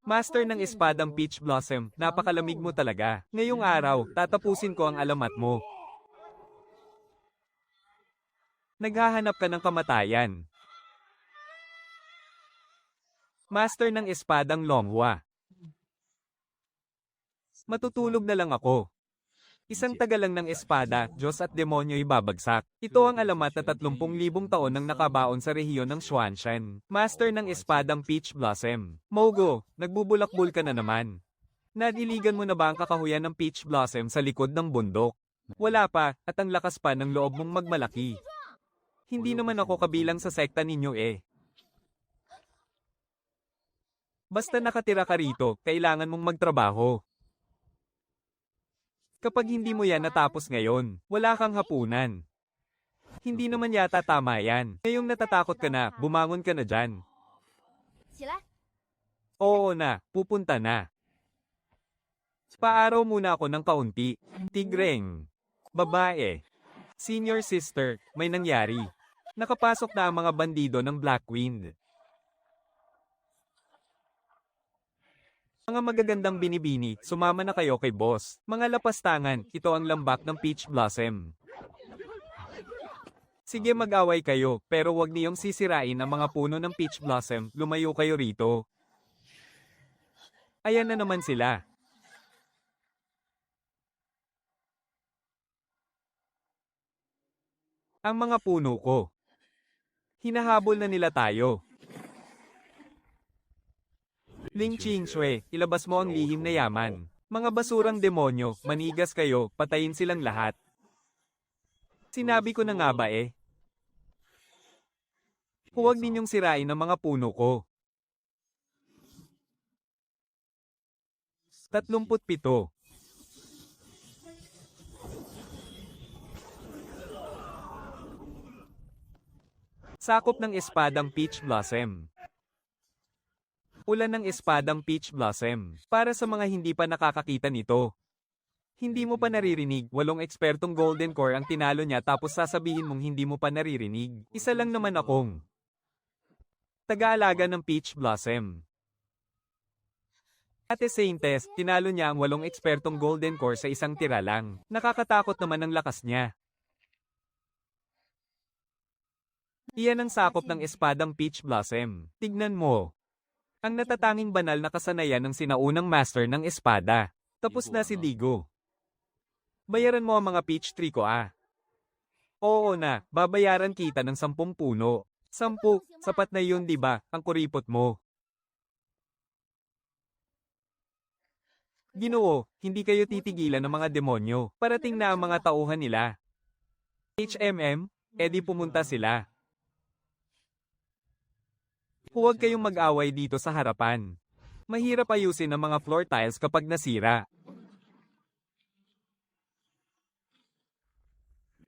Master ng espadang Peach Blossom, napakalamig mo talaga. Ngayong araw, tatapusin ko ang alamat mo. Naghahanap ka ng kamatayan. Master ng espadang Longhua. Matutulog na lang ako. Isang taga lang ng espada, Diyos at demonyo'y babagsak. Ito ang alamat na 30,000 taon nang nakabaon sa rehiyon ng Xuanshan. Master ng espadang Peach Blossom. Mogo, nagbubulakbul ka na naman. Nadiligan mo na ba ang kakahuyan ng Peach Blossom sa likod ng bundok? Wala pa, at ang lakas pa ng loob mong magmalaki. Hindi naman ako kabilang sa sekta ninyo eh. Basta nakatira ka rito, kailangan mong magtrabaho. Kapag hindi mo yan natapos ngayon, wala kang hapunan. Hindi naman yata tama yan. Ngayong natatakot ka na, bumangon ka na dyan. Oo na, pupunta na. Paaraw muna ako ng kaunti. Tigreng. Babae. Senior sister, may nangyari. Nakapasok na ang mga bandido ng Black Wind. Mga magagandang binibini, sumama na kayo kay boss. Mga lapastangan, ito ang lambak ng Peach Blossom. Sige mag-away kayo, pero wag niyong sisirain ang mga puno ng Peach Blossom, lumayo kayo rito. Ayan na naman sila. Ang mga puno ko. Hinahabol na nila tayo. Ling Qingshui, ilabas mo ang lihim na yaman. Mga basurang demonyo, manigas kayo, patayin silang lahat. Sinabi ko na nga ba eh. Huwag ninyong sirain ang mga puno ko. 37. Sakop ng espadang Peach Blossom. Ulan ng espadang Peach Blossom. Para sa mga hindi pa nakakakita nito. Hindi mo pa naririnig, 8 ekspertong Golden Core ang tinalo niya tapos sasabihin mong hindi mo pa naririnig. Isa lang naman akong taga-alaga ng Peach Blossom. Ate Saintes, tinalo niya ang 8 ekspertong Golden Core sa isang tira lang. Nakakatakot naman ang lakas niya. Iyan ang sakop ng espadang Peach Blossom. Tignan mo. Ang natatanging banal na kasanayan ng sinaunang master ng espada. Tapos na si Digo. Bayaran mo ang mga peach tree ko ah. Oo na, babayaran kita ng 10 puno. 10, sapat na yun diba, ang kuripot mo. Ginoo, hindi kayo titigilan ng mga demonyo. Parating na ang mga tauhan nila. HMM, edi pumunta sila. Huwag kayong mag-away dito sa harapan. Mahirap ayusin ang mga floor tiles kapag nasira.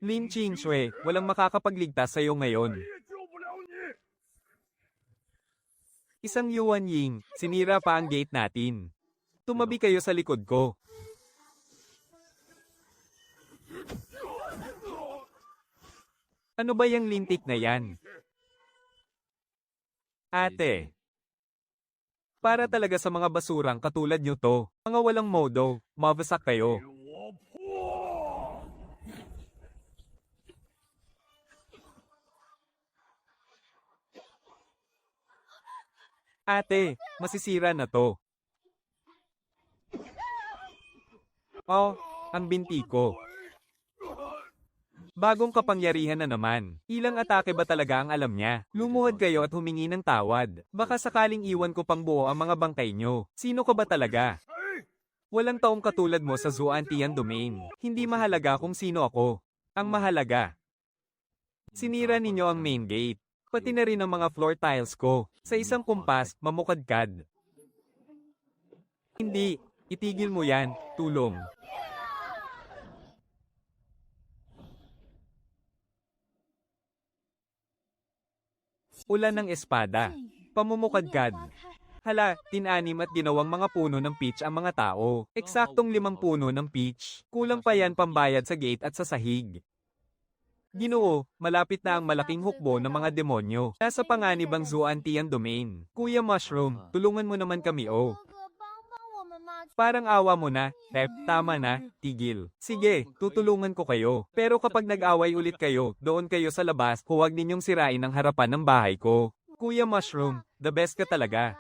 Lin Qingshui, walang makakapagligtas sa iyo ngayon. Isang Yuan Ying, sinira pa ang gate natin. Tumabi kayo sa likod ko. Ano ba yung lintik na yan? Ate. Para talaga sa mga basurang katulad nyo to. Mga walang modo, mabasak kayo. Ate, masisira na to. Oh, ang binti ko. Bagong kapangyarihan na naman. Ilang atake ba talaga ang alam niya? Lumuhod kayo at humingi ng tawad. Baka sakaling iwan ko pang buo ang mga bangkay nyo. Sino ka ba talaga? Walang taong katulad mo sa Zuantian Domain. Hindi mahalaga kung sino ako. Ang mahalaga. Sinira ninyo ang main gate. Pati na rin ang mga floor tiles ko. Sa isang kumpas, mamukadkad. Hindi. Itigil mo yan. Tulong. Ulan ng espada. Pamumukadkad. Hala, tinanim at ginawang mga puno ng peach ang mga tao. Eksaktong 5 puno ng peach. Kulang pa yan pambayad sa gate at sa sahig. Ginoo, malapit na ang malaking hukbo ng mga demonyo. Nasa panganib ang Zuantian Domain. Kuya Mushroom, tulungan mo naman kami oh. Parang awa mo na, Pep, tama na, tigil. Sige, tutulungan ko kayo. Pero kapag nag-away ulit kayo, doon kayo sa labas, huwag ninyong sirain ang harapan ng bahay ko. Kuya Mushroom, the best ka talaga.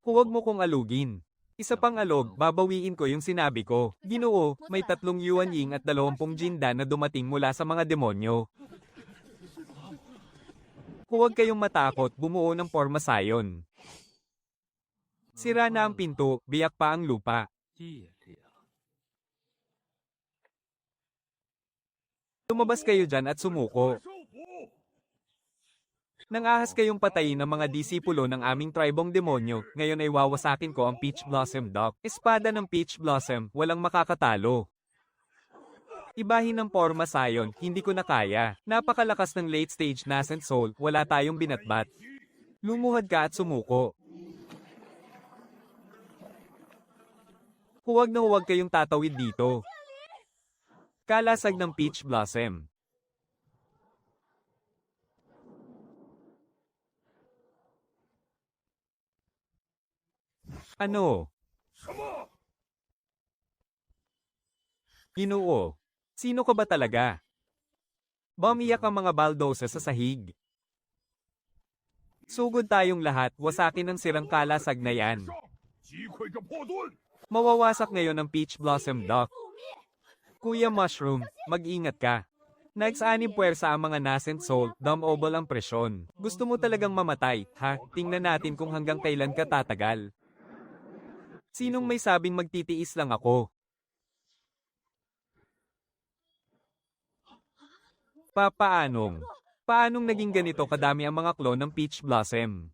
Huwag mo kong alugin. Isa pang alog, babawiin ko yung sinabi ko. Ginoo, may 3 Yuan Ying at 20 Jindan na dumating mula sa mga demonyo. Huwag kayong matakot, bumuo ng forma sayon. Sira na ang pinto, biyak pa ang lupa. Lumabas kayo dyan at sumuko. Nangahas kayong patayin ng mga disipulo ng aming tribong demonyo, ngayon ay wawasakin ko ang Peach Blossom Dock. Espada ng Peach Blossom, walang makakatalo. Ibahin ng forma sayon, hindi ko na kaya. Napakalakas ng late stage nascent soul, wala tayong binatbat. Lumuhad ka at sumuko. Huwag na huwag kayong tatawid dito. Kalasag ng Peach Blossom. Ano? Ginoo. Sino ka ba talaga? Bumiyak ang mga baldosa sa sahig. Sugod tayong lahat, wasakin ang sirang kalasag na yan. Mawawasak ngayon ang Peach Blossom Dock. Kuya Mushroom, mag-ingat ka. Nagsaanib puwersa ang mga nascent soul, dumobol ang presyon. Gusto mo talagang mamatay, ha? Tingnan natin kung hanggang kailan ka tatagal. Sinong may sabing magtitiis lang ako? Paanong naging ganito kadami ang mga klon ng Peach Blossom?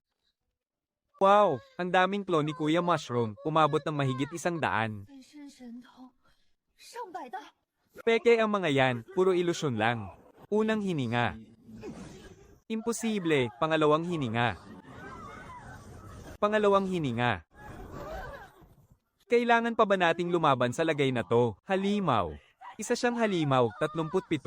Wow, ang daming klon ni Kuya Mushroom, umabot ng mahigit 100. Peke ang mga yan, puro ilusyon lang. Unang hininga. Imposible, pangalawang hininga. Pangalawang hininga. Kailangan pa ba nating lumaban sa lagay na to? Halimaw. Isa siyang halimaw, 37.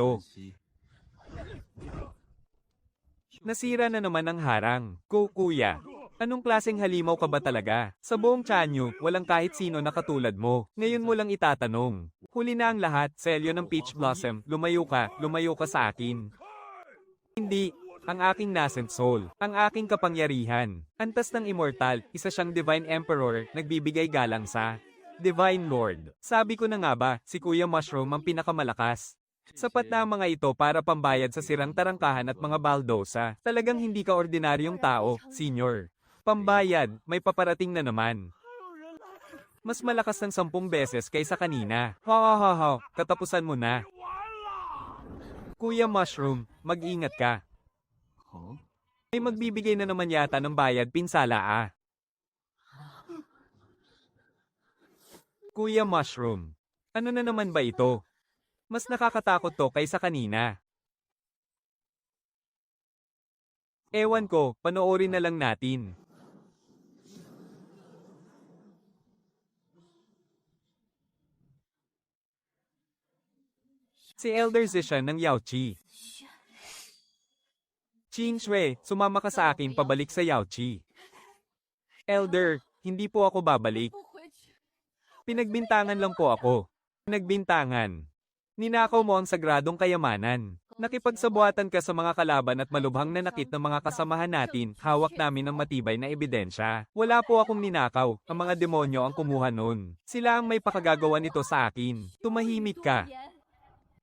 Nasira na naman ang harang. Kuya. Anong klaseng halimaw ka ba talaga? Sa buong Chanyu, walang kahit sino na katulad mo. Ngayon mo lang itatanong. Huli na ang lahat, selyo ng Peach Blossom, lumayo ka sa akin. Hindi, ang aking nascent soul, ang aking kapangyarihan. Antas ng immortal, isa siyang Divine Emperor, nagbibigay galang sa Divine Lord. Sabi ko na nga ba, si Kuya Mushroom ang pinakamalakas. Sapat na ang mga ito para pambayad sa sirang tarangkahan at mga baldosa. Talagang hindi ka ordinaryong tao, senyor. Pambayad, may paparating na naman. Mas malakas ng 10 beses kaysa kanina. Katapusan mo na. Kuya Mushroom, mag-ingat ka. May magbibigay na naman yata ng bayad pinsala . Kuya Mushroom, ano na naman ba ito? Mas nakakatakot to kaysa kanina. Ewan ko, panoorin na lang natin. Si Elder Zishan ng Yaoqi. Qing Shui, sumama ka sa akin pabalik sa Yaoqi. Elder, hindi po ako babalik. Pinagbintangan lang po ako. Pinagbintangan. Ninakaw mo ang sagradong kayamanan. Nakipagsabuatan ka sa mga kalaban at malubhang nanakit ng mga kasamahan natin, hawak namin ng matibay na ebidensya. Wala po akong ninakaw, ang mga demonyo ang kumuha nun. Sila ang may pakagagawa nito sa akin. Tumahimik ka.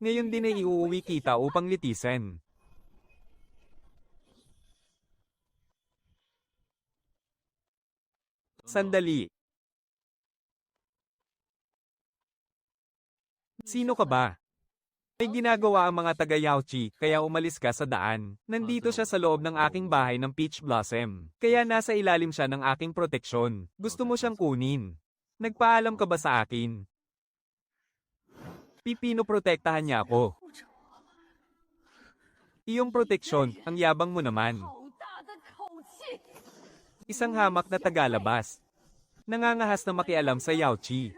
Ngayon din ay iuuwi kita upang litisin. Sandali. Sino ka ba? May ginagawa ang mga taga-Yaoqi, kaya umalis ka sa daan. Nandito siya sa loob ng aking bahay ng Peach Blossom. Kaya nasa ilalim siya ng aking proteksyon. Gusto mo siyang kunin. Nagpaalam ka ba sa akin? Pipinoprotektahan niya ako. Iyong proteksyon, ang yabang mo naman. Isang hamak na tagalabas. Nangangahas na makialam sa Yaoqi.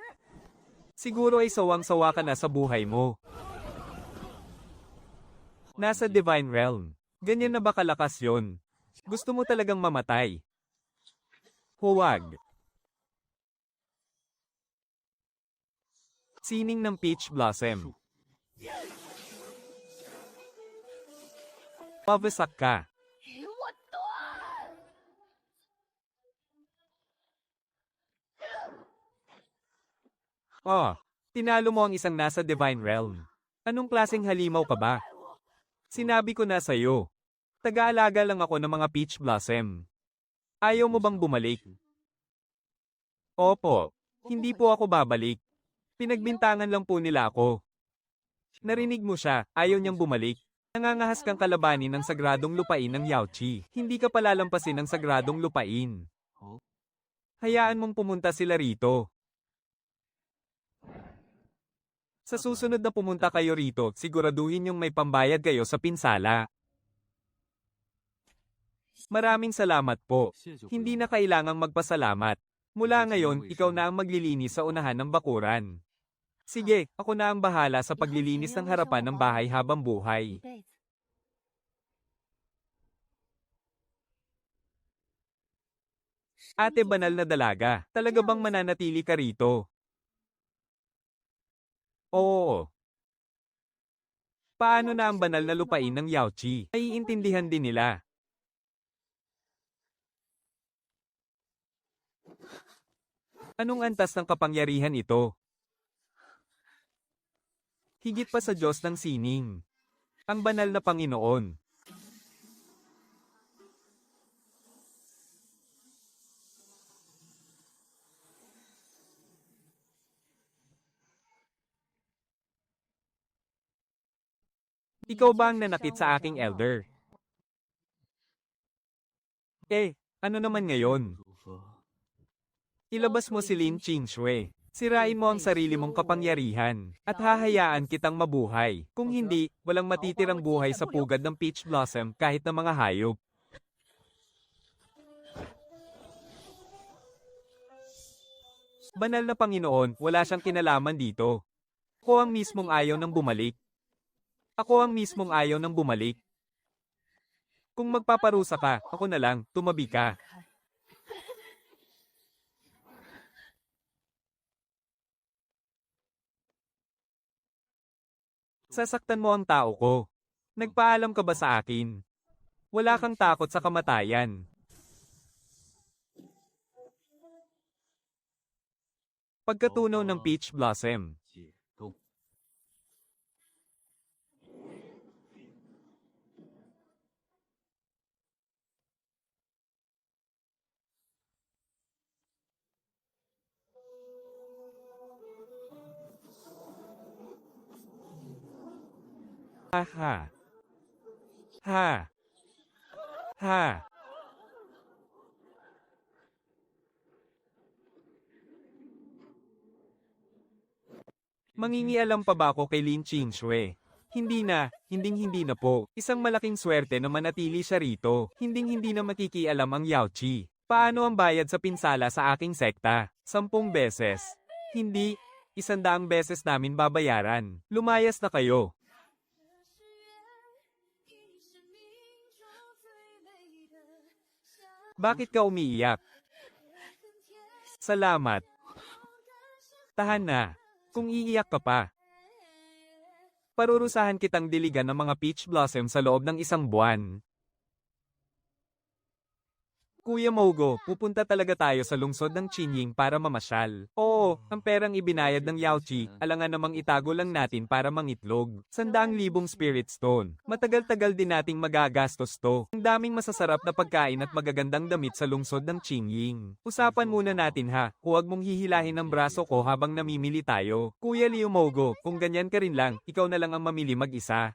Siguro ay sawang-sawa ka na sa buhay mo. Nasa Divine Realm. Ganyan na ba kalakas yon? Gusto mo talagang mamatay? Huwag. Sining ng Peach Blossom. Pabasak ka. Oh, tinalo mo ang isang nasa Divine Realm. Anong klaseng halimaw ka ba? Sinabi ko na sa'yo. Taga-alaga lang ako ng mga Peach Blossom. Ayaw mo bang bumalik? Opo, hindi po ako babalik. Pinagbintangan lang po nila ako. Narinig mo siya, ayaw niyang bumalik. Nangangahas kang kalabanin ng sagradong lupain ng Yaochi. Hindi ka palalampasin ng sagradong lupain. Hayaan mong pumunta sila rito. Sa susunod na pumunta kayo rito, siguraduhin yung may pambayad kayo sa pinsala. Maraming salamat po. Hindi na kailangang magpasalamat. Mula ngayon, ikaw na ang maglilinis sa unahan ng bakuran. Sige, ako na ang bahala sa paglilinis ng harapan ng bahay habang buhay. Ate banal na dalaga, talaga bang mananatili ka rito? Oo. Paano na ang banal na lupain ng Yaochi? Naiintindihan din nila. Anong antas ng kapangyarihan ito? Higit pa sa Diyos ng sining. Ang banal na Panginoon. Ikaw ba ang nanakit sa aking elder? Ano naman ngayon? Ilabas mo si Lin Qingshui. Sirain mo ang sarili mong kapangyarihan, at hahayaan kitang mabuhay. Kung hindi, walang matitirang buhay sa pugad ng Peach Blossom kahit na mga hayop. Banal na Panginoon, wala siyang kinalaman dito. Ako ang mismong ayaw nang bumalik. Ako ang mismong ayaw nang bumalik. Kung magpaparusa ka, ako na lang, tumabi ka. Sasaktan mo ang tao ko. Nagpaalam ka ba sa akin? Wala kang takot sa kamatayan. Pagkatunaw ng Peach Blossom. Ha ha. Ha. Ha. Mangingialam pa ba ako kay Lin Qingshui? Hindi na, hindi na po. Isang malaking swerte na manatili siya rito. Hindi na makikialam ang Yaochi. Paano ang bayad sa pinsala sa aking sekta? 10 beses. Hindi, 100 beses namin babayaran. Lumayas na kayo. Bakit ka umiiyak? Salamat. Tahan na. Kung iiyak ka pa. Parurusahan kitang diligan ng mga Peach Blossom sa loob ng 1 buwan. Kuya Mogo, pupunta talaga tayo sa lungsod ng Qinying para mamasyal. Oo, ang perang ibinayad ng Yaochi, alangan namang itago lang natin para mangitlog. 100,000 spirit stone. Matagal-tagal din nating magagastos to. Ang daming masasarap na pagkain at magagandang damit sa lungsod ng Qinying. Usapan muna natin ha, huwag mong hihilahin ang braso ko habang namimili tayo. Kuya Liu Mogo, kung ganyan ka rin lang, ikaw na lang ang mamili mag-isa.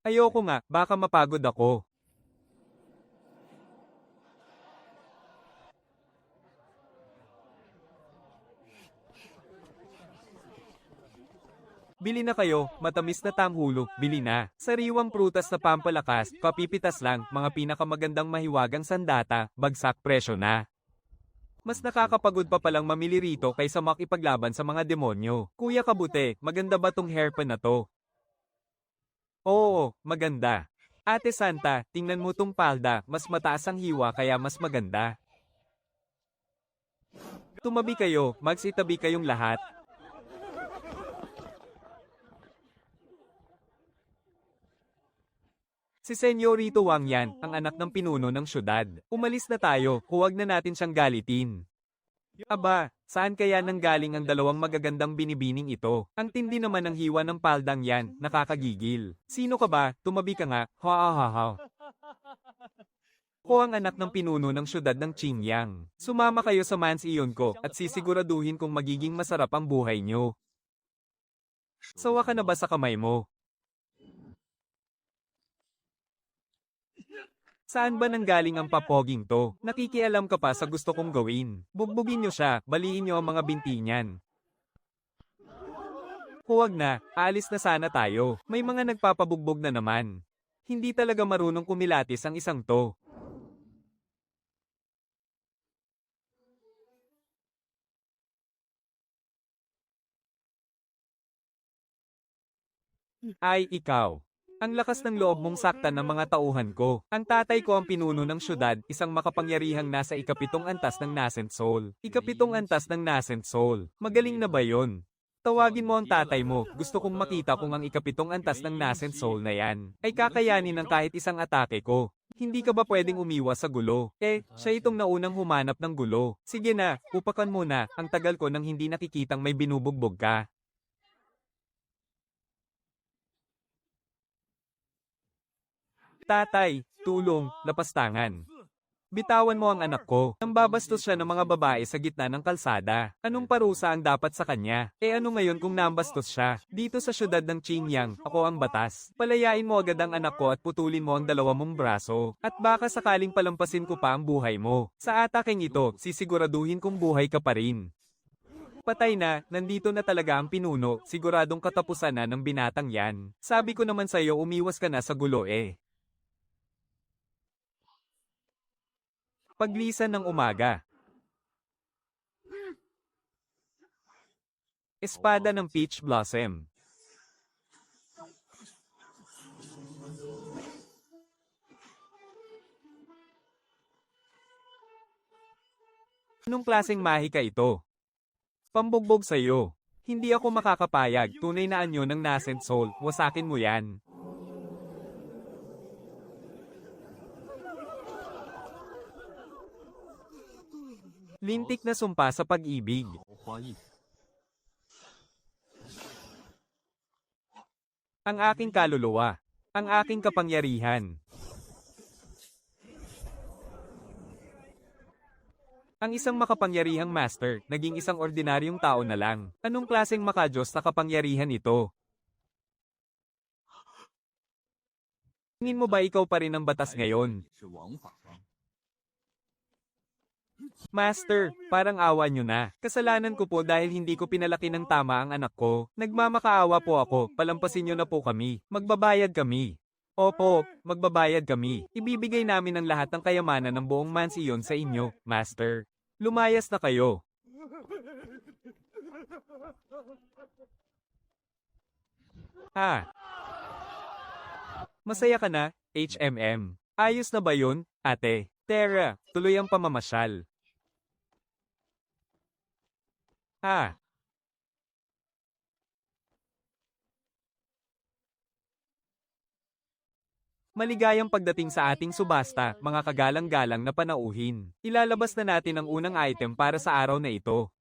Ayoko nga, baka mapagod ako. Bili na kayo, matamis na tamhulog, bili na. Sariwang prutas na pampalakas, kapipitas lang, mga pinakamagandang mahiwagang sandata, bagsak presyo na. Mas nakakapagod pa palang mamili rito kaysa makipaglaban sa mga demonyo. Kuya Kabute, maganda ba tong hairpan na to? Oo, maganda. Ate Santa, tingnan mo tong palda, mas mataas ang hiwa kaya mas maganda. Tumabi kayo, magsitabi kayong lahat. Si Senyorito Wang yan, ang anak ng pinuno ng syudad. Umalis na tayo, huwag na natin siyang galitin. Aba, saan kaya nanggaling ang dalawang magagandang binibining ito? Ang tindi naman ng hiwa ng paldang yan, nakakagigil. Sino ka ba? Tumabi ka nga, ha. Ko ang anak ng pinuno ng syudad ng Qingyang. Sumama kayo sa mansiyon ko at sisiguraduhin kung magiging masarap ang buhay nyo. Sawa ka na ba sa kamay mo? Saan ba nanggaling ang papoging to? Nakikialam ka pa sa gusto kong gawin. Bugbugin nyo siya, baliin nyo ang mga binti niyan. Huwag na, aalis na sana tayo. May mga nagpapabugbog na naman. Hindi talaga marunong kumilatis ang isang to. Ay, ikaw. Ang lakas ng loob mong saktan ng mga tauhan ko. Ang tatay ko ang pinuno ng syudad, isang makapangyarihang nasa ikapitong antas ng Nascent Soul. Ikapitong antas ng Nascent Soul. Magaling na ba yon? Tawagin mo ang tatay mo, gusto kong makita kung ang ikapitong antas ng Nascent Soul na yan ay kakayanin ng kahit isang atake ko. Hindi ka ba pwedeng umiwas sa gulo? Siya itong naunang humanap ng gulo. Sige na, upakan mo na, ang tagal ko nang hindi nakikitang may binubugbog ka. Tatay, tulong, lapastangan. Bitawan mo ang anak ko. Nambabastos siya ng mga babae sa gitna ng kalsada. Anong parusa ang dapat sa kanya? Ano ngayon kung nambastos siya? Dito sa syudad ng Qingyang, ako ang batas. Palayain mo agad ang anak ko at putulin mo ang dalawa mong braso. At baka sakaling palampasin ko pa ang buhay mo. Sa ataking ito, sisiguraduhin kong buhay ka pa rin. Patay na, nandito na talaga ang pinuno, siguradong katapusan na ng binatang yan. Sabi ko naman sa'yo umiwas ka na sa gulo Paglisan ng umaga. Espada ng Peach Blossom. Anong klaseng mahika ito? Pambugbog sa'yo. Hindi ako makakapayag, tunay na anyo ng Nascent Soul, wasakin mo yan. Lintik na sumpa sa pag-ibig. Ang aking kaluluwa. Ang aking kapangyarihan. Ang isang makapangyarihang master, naging isang ordinaryong tao na lang. Anong klaseng makadiyos na kapangyarihan ito? Tingin mo ba ikaw pa rin ang batas ngayon? Master, parang awa nyo na. Kasalanan ko po dahil hindi ko pinalaki ng tama ang anak ko. Nagmamakaawa po ako, palampasin nyo na po kami. Magbabayad kami. Opo, magbabayad kami. Ibibigay namin ang lahat ng kayamanan ng buong mansiyon sa inyo, Master. Lumayas na kayo. Masaya ka na, HMM. Ayos na ba yun, ate? Tara, tuloy ang pamamasyal. Maligayang pagdating sa ating subasta, mga kagalang-galang na panauhin. Ilalabas na natin ang unang item para sa araw na ito.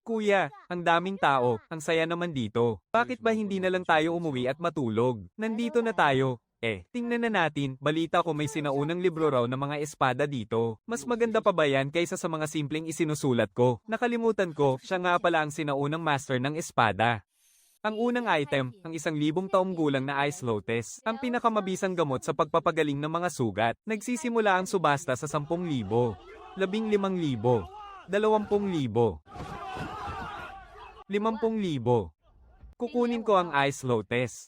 Kuya, ang daming tao, ang saya naman dito. Bakit ba hindi na lang tayo umuwi at matulog? Nandito na tayo. Tingnan na natin, balita ko may sinaunang libro raw ng mga espada dito. Mas maganda pa ba yan kaysa sa mga simpleng isinusulat ko? Nakalimutan ko, siya nga pala ang sinaunang master ng espada. Ang unang item, ang 1,000 taong gulang na Ice Lotus, ang pinakamabisang gamot sa pagpapagaling ng mga sugat. Nagsisimula ang subasta sa 10,000, 15,000, 20,000, 50,000. Kukunin ko ang Ice Lotus.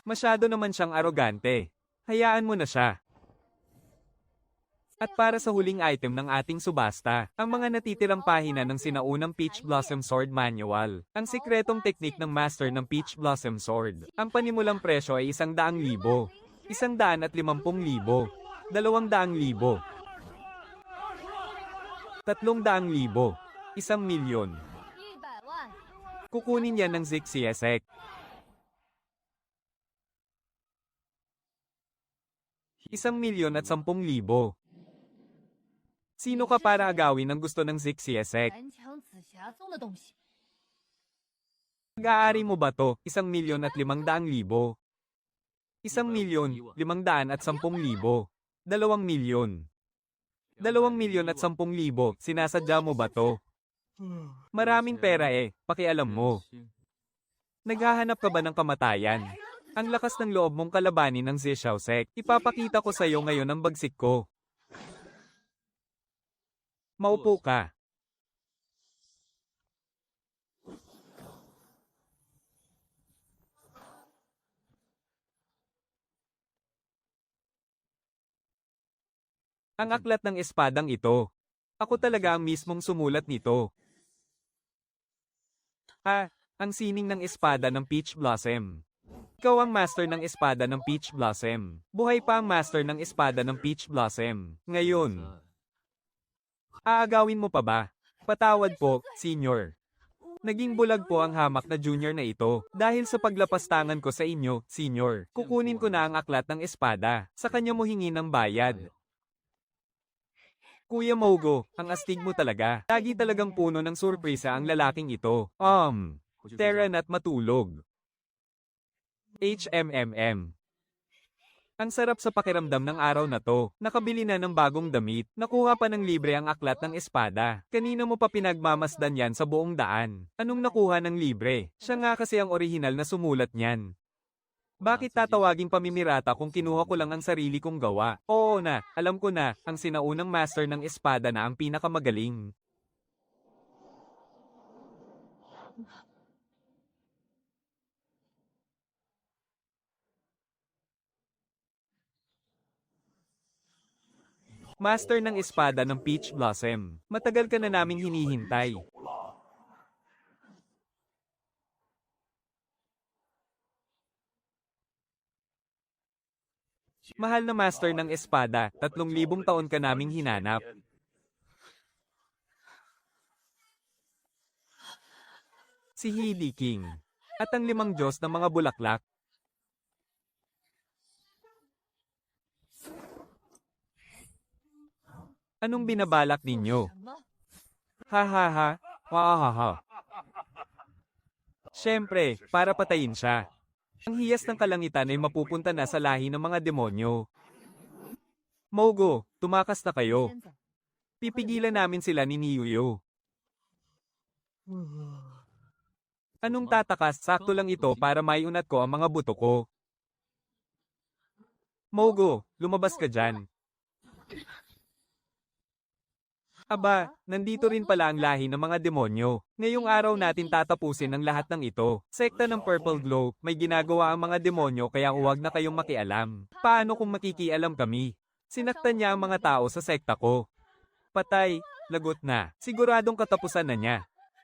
Masyado naman siyang arogante. Hayaan mo na siya. At para sa huling item ng ating subasta, ang mga natitirang pahina ng sinaunang Peach Blossom Sword Manual. Ang sikretong teknik ng master ng Peach Blossom Sword. Ang panimulang presyo ay 100,000, 150,000, 200,000, 300,000, 1,000,000. Kukunin yan ng Zixiesek. ₱1,010,000. Sino ka para agawin ang gusto ng Zixiesek? 南墙紫霞宗的东西。 Pag-aari mo ba to? 1,500,000. 1,510,000. 2,000,000. 2,010,000. Sinasadya mo ba to? Maraming pera eh, pakialam mo. Naghahanap ka ba ng kamatayan? Ang lakas ng loob mong kalabanin ng Zishaosek. Ipapakita ko sa'yo ngayon ang bagsik ko. Maupo ka. Ang aklat ng espadang ito. Ako talaga ang mismong sumulat nito. Ang sining ng espada ng Peach Blossom. Ikaw ang master ng espada ng Peach Blossom. Buhay pa ang master ng espada ng Peach Blossom. Ngayon, aagawin mo pa ba? Patawad po, senior. Naging bulag po ang hamak na junior na ito. Dahil sa paglapastangan ko sa inyo, senior, kukunin ko na ang aklat ng espada. Sa kanya mo hingi ng bayad. Kuya Mogo, ang astig mo talaga. Lagi talagang puno ng surpresa ang lalaking ito. Tara na't matulog. HMMM. Ang sarap sa pakiramdam ng araw na to. Nakabili na ng bagong damit. Nakuha pa ng libre ang aklat ng espada. Kanina mo pa pinagmamasdan yan sa buong daan. Anong nakuha ng libre? Siya nga kasi ang orihinal na sumulat niyan. Bakit tatawaging pamimirata kung kinuha ko lang ang sarili kong gawa? Oo na, alam ko na, ang sinaunang master ng espada na ang pinakamagaling. Master ng espada ng Peach Blossom. Matagal ka na naming hinihintay. Mahal na master ng espada, 3,000 taon ka naming hinanap. Si Healy King. At ang 5 Diyos ng mga bulaklak. Anong binabalak ninyo? 什么？ Ha ha ha, ha ha ha. Siyempre, para patayin siya. Ang hiyas ng kalangitan ay mapupunta na sa lahi ng mga demonyo. Mogo, tumakas na kayo. 先走。 Pipigilan namin sila ni Niyuyo. Anong tatakas? Sakto lang ito para maiunat ko ang mga buto ko. Mogo, lumabas ka dyan. Aba, nandito rin pala ang lahi ng mga demonyo. Ngayong araw natin tatapusin ang lahat ng ito. Sekta ng Purple Glow, may ginagawa ang mga demonyo kaya huwag na kayong makialam. Paano kung makikialam kami? Sinaktan niya ang mga tao sa sekta ko. Patay, lagot na. Siguradong katapusan na niya.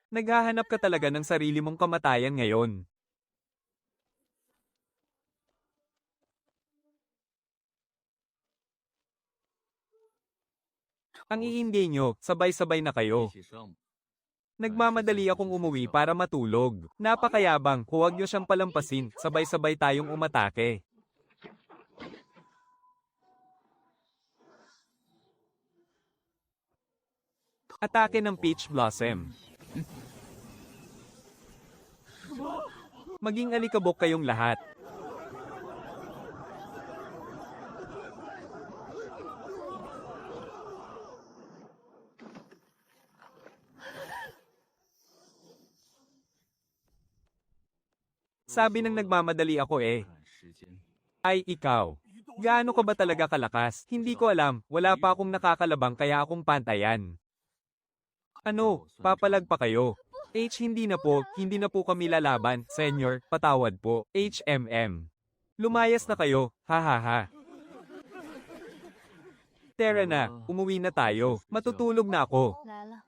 Naghahanap ka talaga ng sarili mong kamatayan ngayon. Ang iindi nyo, sabay-sabay na kayo. Nagmamadali akong umuwi para matulog. Napakayabang, huwag nyo siyang palampasin, sabay-sabay tayong umatake. Atake ng Peach Blossom. Maging alikabok kayong lahat. Sabi ng nagmamadali ako eh. Ay, ikaw. Gaano ka ba talaga kalakas? Hindi ko alam, wala pa akong nakakalabang kaya akong pantayan. Ano, papalag pa kayo? Hindi na po kami lalaban, senyor, patawad po, HMM. Lumayas na kayo, ha ha ha. Tara na, umuwi na tayo, matutulog na ako. 来了。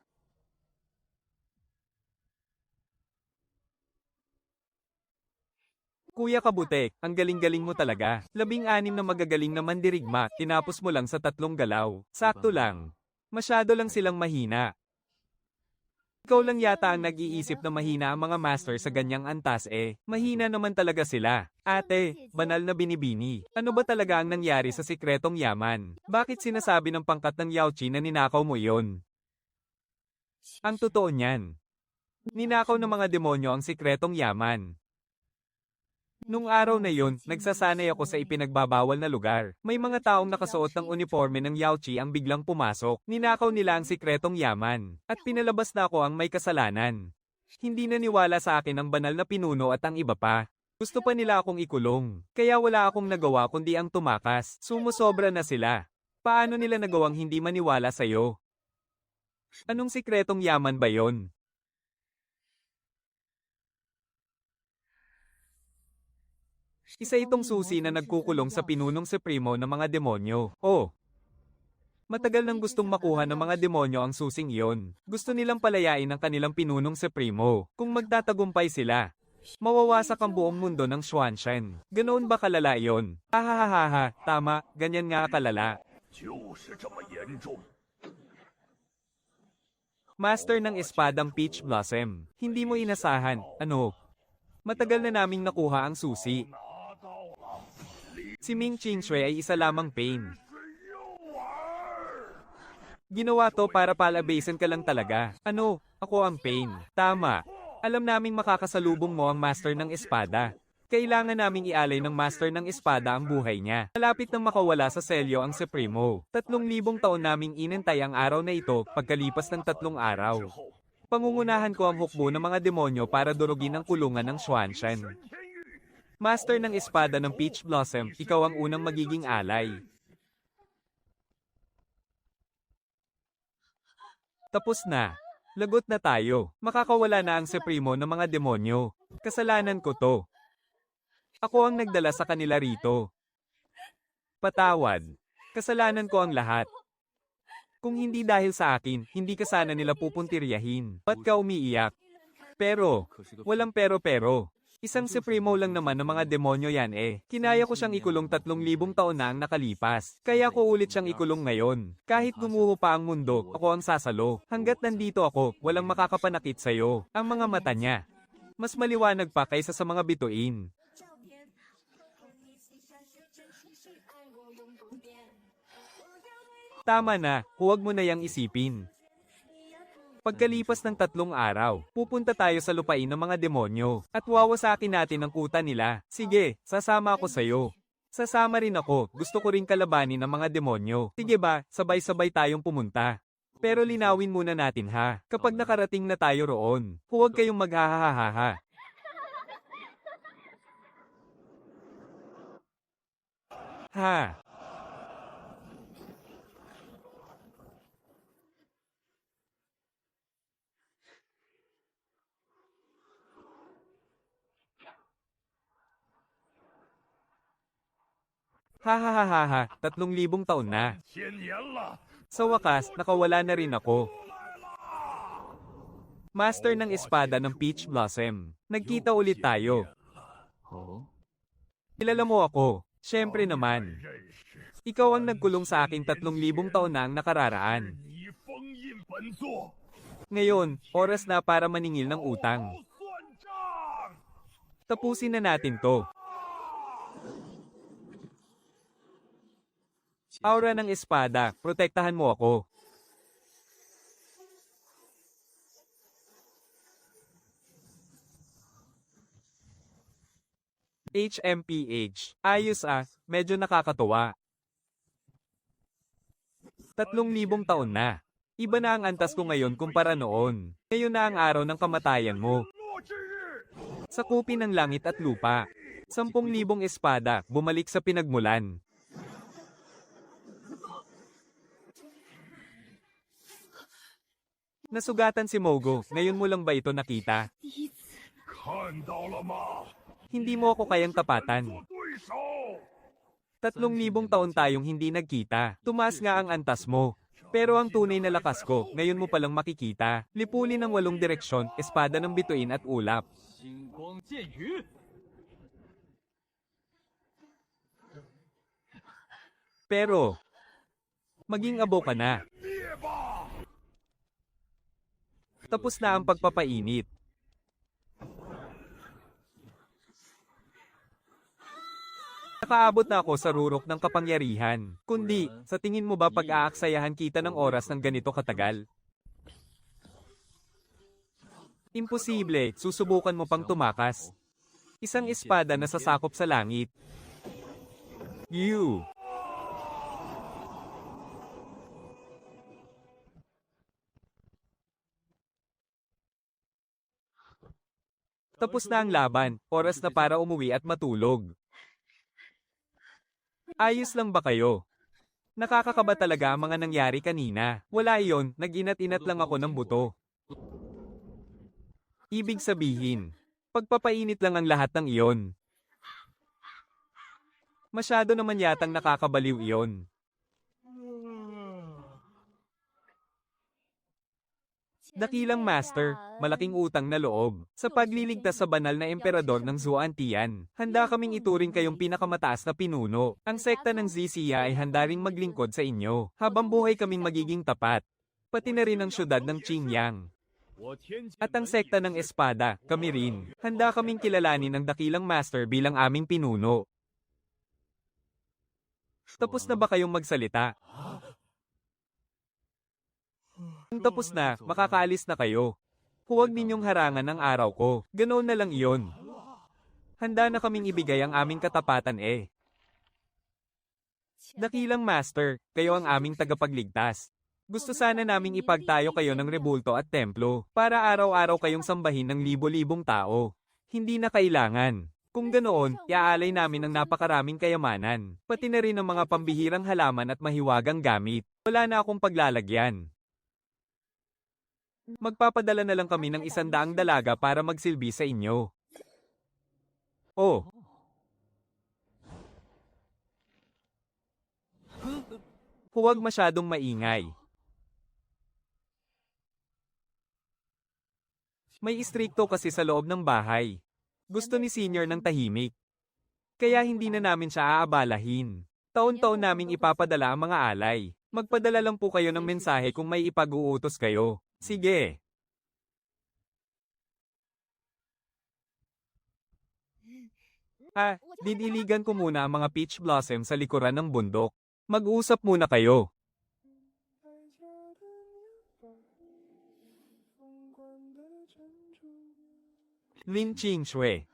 Kuya Kabutek, ang galing-galing mo talaga. 16 na magagaling na mandirigma, tinapos mo lang sa 3 galaw. Sakto lang. Masyado lang silang mahina. Ikaw lang yata ang nag-iisip na mahina ang mga master sa ganyang antas eh. Mahina naman talaga sila. Ate, banal na binibini. Ano ba talaga ang nangyari sa sikretong yaman? Bakit sinasabi ng pangkat ng Yaoqi na ninakaw mo iyon? Ang totoo niyan. Ninakaw ng mga demonyo ang sikretong yaman. Nung araw na yun, nagsasanay ako sa ipinagbabawal na lugar. May mga taong nakasuot ng uniforme ng Yaoqi ang biglang pumasok. Ninakaw nila ang sikretong yaman. At pinalabas na ako ang may kasalanan. Hindi naniwala sa akin ang banal na pinuno at ang iba pa. Gusto pa nila akong ikulong. Kaya wala akong nagawa kundi ang tumakas. Sumusobra na sila. Paano nila nagawang hindi maniwala sa'yo? Anong sikretong yaman ba yon? Isa itong susi na nagkukulong sa pinunong supremo ng mga demonyo. Oh! Matagal nang gustong makuha ng mga demonyo ang susing iyon. Gusto nilang palayain ang kanilang pinunong supremo. Kung magtatagumpay sila, mawawasak ang buong mundo ng Xuanshen. Ganoon ba kalala iyon? Hahaha, tama, ganyan nga kalala. Master ng espadang Peach Blossom. Hindi mo inasahan, ano? Matagal na naming nakuha ang susi. Si Ming Qingshui ay isa lamang pain. Ginawa to para palabasin ka lang talaga. Ano? Ako ang pain. Tama. Alam naming makakasalubong mo ang master ng espada. Kailangan naming ialay ng master ng espada ang buhay niya. Malapit nang makawala sa selyo ang Supremo. 3,000 taon naming inintay ang araw na ito pagkalipas ng 3 araw. Pangungunahan ko ang hukbo ng mga demonyo para durugin ang kulungan ng Xuanshen. Master ng espada ng Peach Blossom, ikaw ang unang magiging alay. Tapos na. Lagot na tayo. Makakawala na ang Supremo ng mga demonyo. Kasalanan ko to. Ako ang nagdala sa kanila rito. Patawad. Kasalanan ko ang lahat. Kung hindi dahil sa akin, hindi ka sana nila pupuntiryahin. Ba't ka umiiyak? Pero, walang pero-pero. Isang supremo lang naman ng mga demonyo yan eh. Kinaya ko siyang ikulong 3,000 taon na ang nakalipas. Kaya ko ulit siyang ikulong ngayon. Kahit gumuho pa ang mundo, ako ang sasalo. Hanggat nandito ako, walang makakapanakit sa'yo. Ang mga mata niya. Mas maliwanag pa kaysa sa mga bituin. Tama na, huwag mo na yang isipin. Pagkalipas ng 3 araw, pupunta tayo sa lupain ng mga demonyo at wawasakin natin ang kuta nila. Sige, sasama ako sa'yo. Sasama rin ako, gusto ko rin kalabanin ang mga demonyo. Sige ba, sabay-sabay tayong pumunta. Pero linawin muna natin ha, kapag nakarating na tayo roon, huwag kayong maghahahaha. Ha? Hahaha, 3,000 taon na. Sa wakas, nakawala na rin ako. Master ng espada ng Peach Blossom. Nagkita ulit tayo. Kilala mo ako. Siyempre naman. Ikaw ang nagkulong sa akin 3,000 taon na ang nakararaan. Ngayon, oras na para maningil ng utang. Tapusin na natin to. Aura ng espada, protektahan mo ako. HMPH. Ayos medyo nakakatuwa. 3,000 taon na. Iba na ang antas ko ngayon kumpara noon. Ngayon na ang araw ng kamatayan mo. Sakupin ng langit at lupa. 10,000 espada, bumalik sa pinagmulan. Nasugatan si Mogo, ngayon mo lang ba ito nakita? Hindi mo ako kayang tapatan. 3,000 taon tayong hindi nagkita. Tumaas nga ang antas mo. Pero ang tunay na lakas ko, ngayon mo palang makikita. Lipulin ng 8 direksyon, espada ng bituin at ulap. Pero, maging abo ka na. Tapos na ang pagpapainit. Nakaabot na ako sa rurok ng kapangyarihan. Kundi, sa tingin mo ba pag-aaksayahan kita ng oras ng ganito katagal? Imposible, susubukan mo pang tumakas. Isang espada na sasakop sa langit. You! Tapos na ang laban, oras na para umuwi at matulog. Ayos lang ba kayo? Nakakakaba talaga ang mga nangyari kanina. Wala iyon, nag-inat-inat lang ako ng buto. Ibig sabihin, pagpapainit lang ang lahat ng iyon. Masyado naman yatang nakakabaliw iyon. Dakilang master, malaking utang na loob. Sa pagliligtas sa banal na emperador ng Zuantian, handa kaming ituring kayong pinakamataas na pinuno. Ang sekta ng Zizia ay handa ring maglingkod sa inyo, habang buhay kaming magiging tapat. Pati na rin ang syudad ng Qingyang. At ang sekta ng espada, kami rin. Handa kaming kilalanin ang dakilang master bilang aming pinuno. Tapos na ba kayong magsalita? Kung tapos na, makakaalis na kayo. Huwag ninyong harangan ang araw ko. Ganoon na lang iyon. Handa na kaming ibigay ang aming katapatan eh. Dakilang master, kayo ang aming tagapagligtas. Gusto sana naming ipagtayo kayo ng rebulto at templo, para araw-araw kayong sambahin ng libo-libong tao. Hindi na kailangan. Kung ganoon, iaalay namin ang napakaraming kayamanan, pati na rin ang mga pambihirang halaman at mahiwagang gamit. Wala na akong paglalagyan. Magpapadala na lang kami ng 100 dalaga para magsilbi sa inyo. Oh. Huwag masyadong maingay. May istrikto kasi sa loob ng bahay. Gusto ni senior ng tahimik. Kaya hindi na namin siya aabalahin. Taon-taon naming ipapadala ang mga alay. Magpadala lang po kayo ng mensahe kung may ipag-uutos kayo. Sige. Didiligan ko muna ang mga peach blossom sa likuran ng bundok. Mag-uusap muna kayo. Lin Qingxue.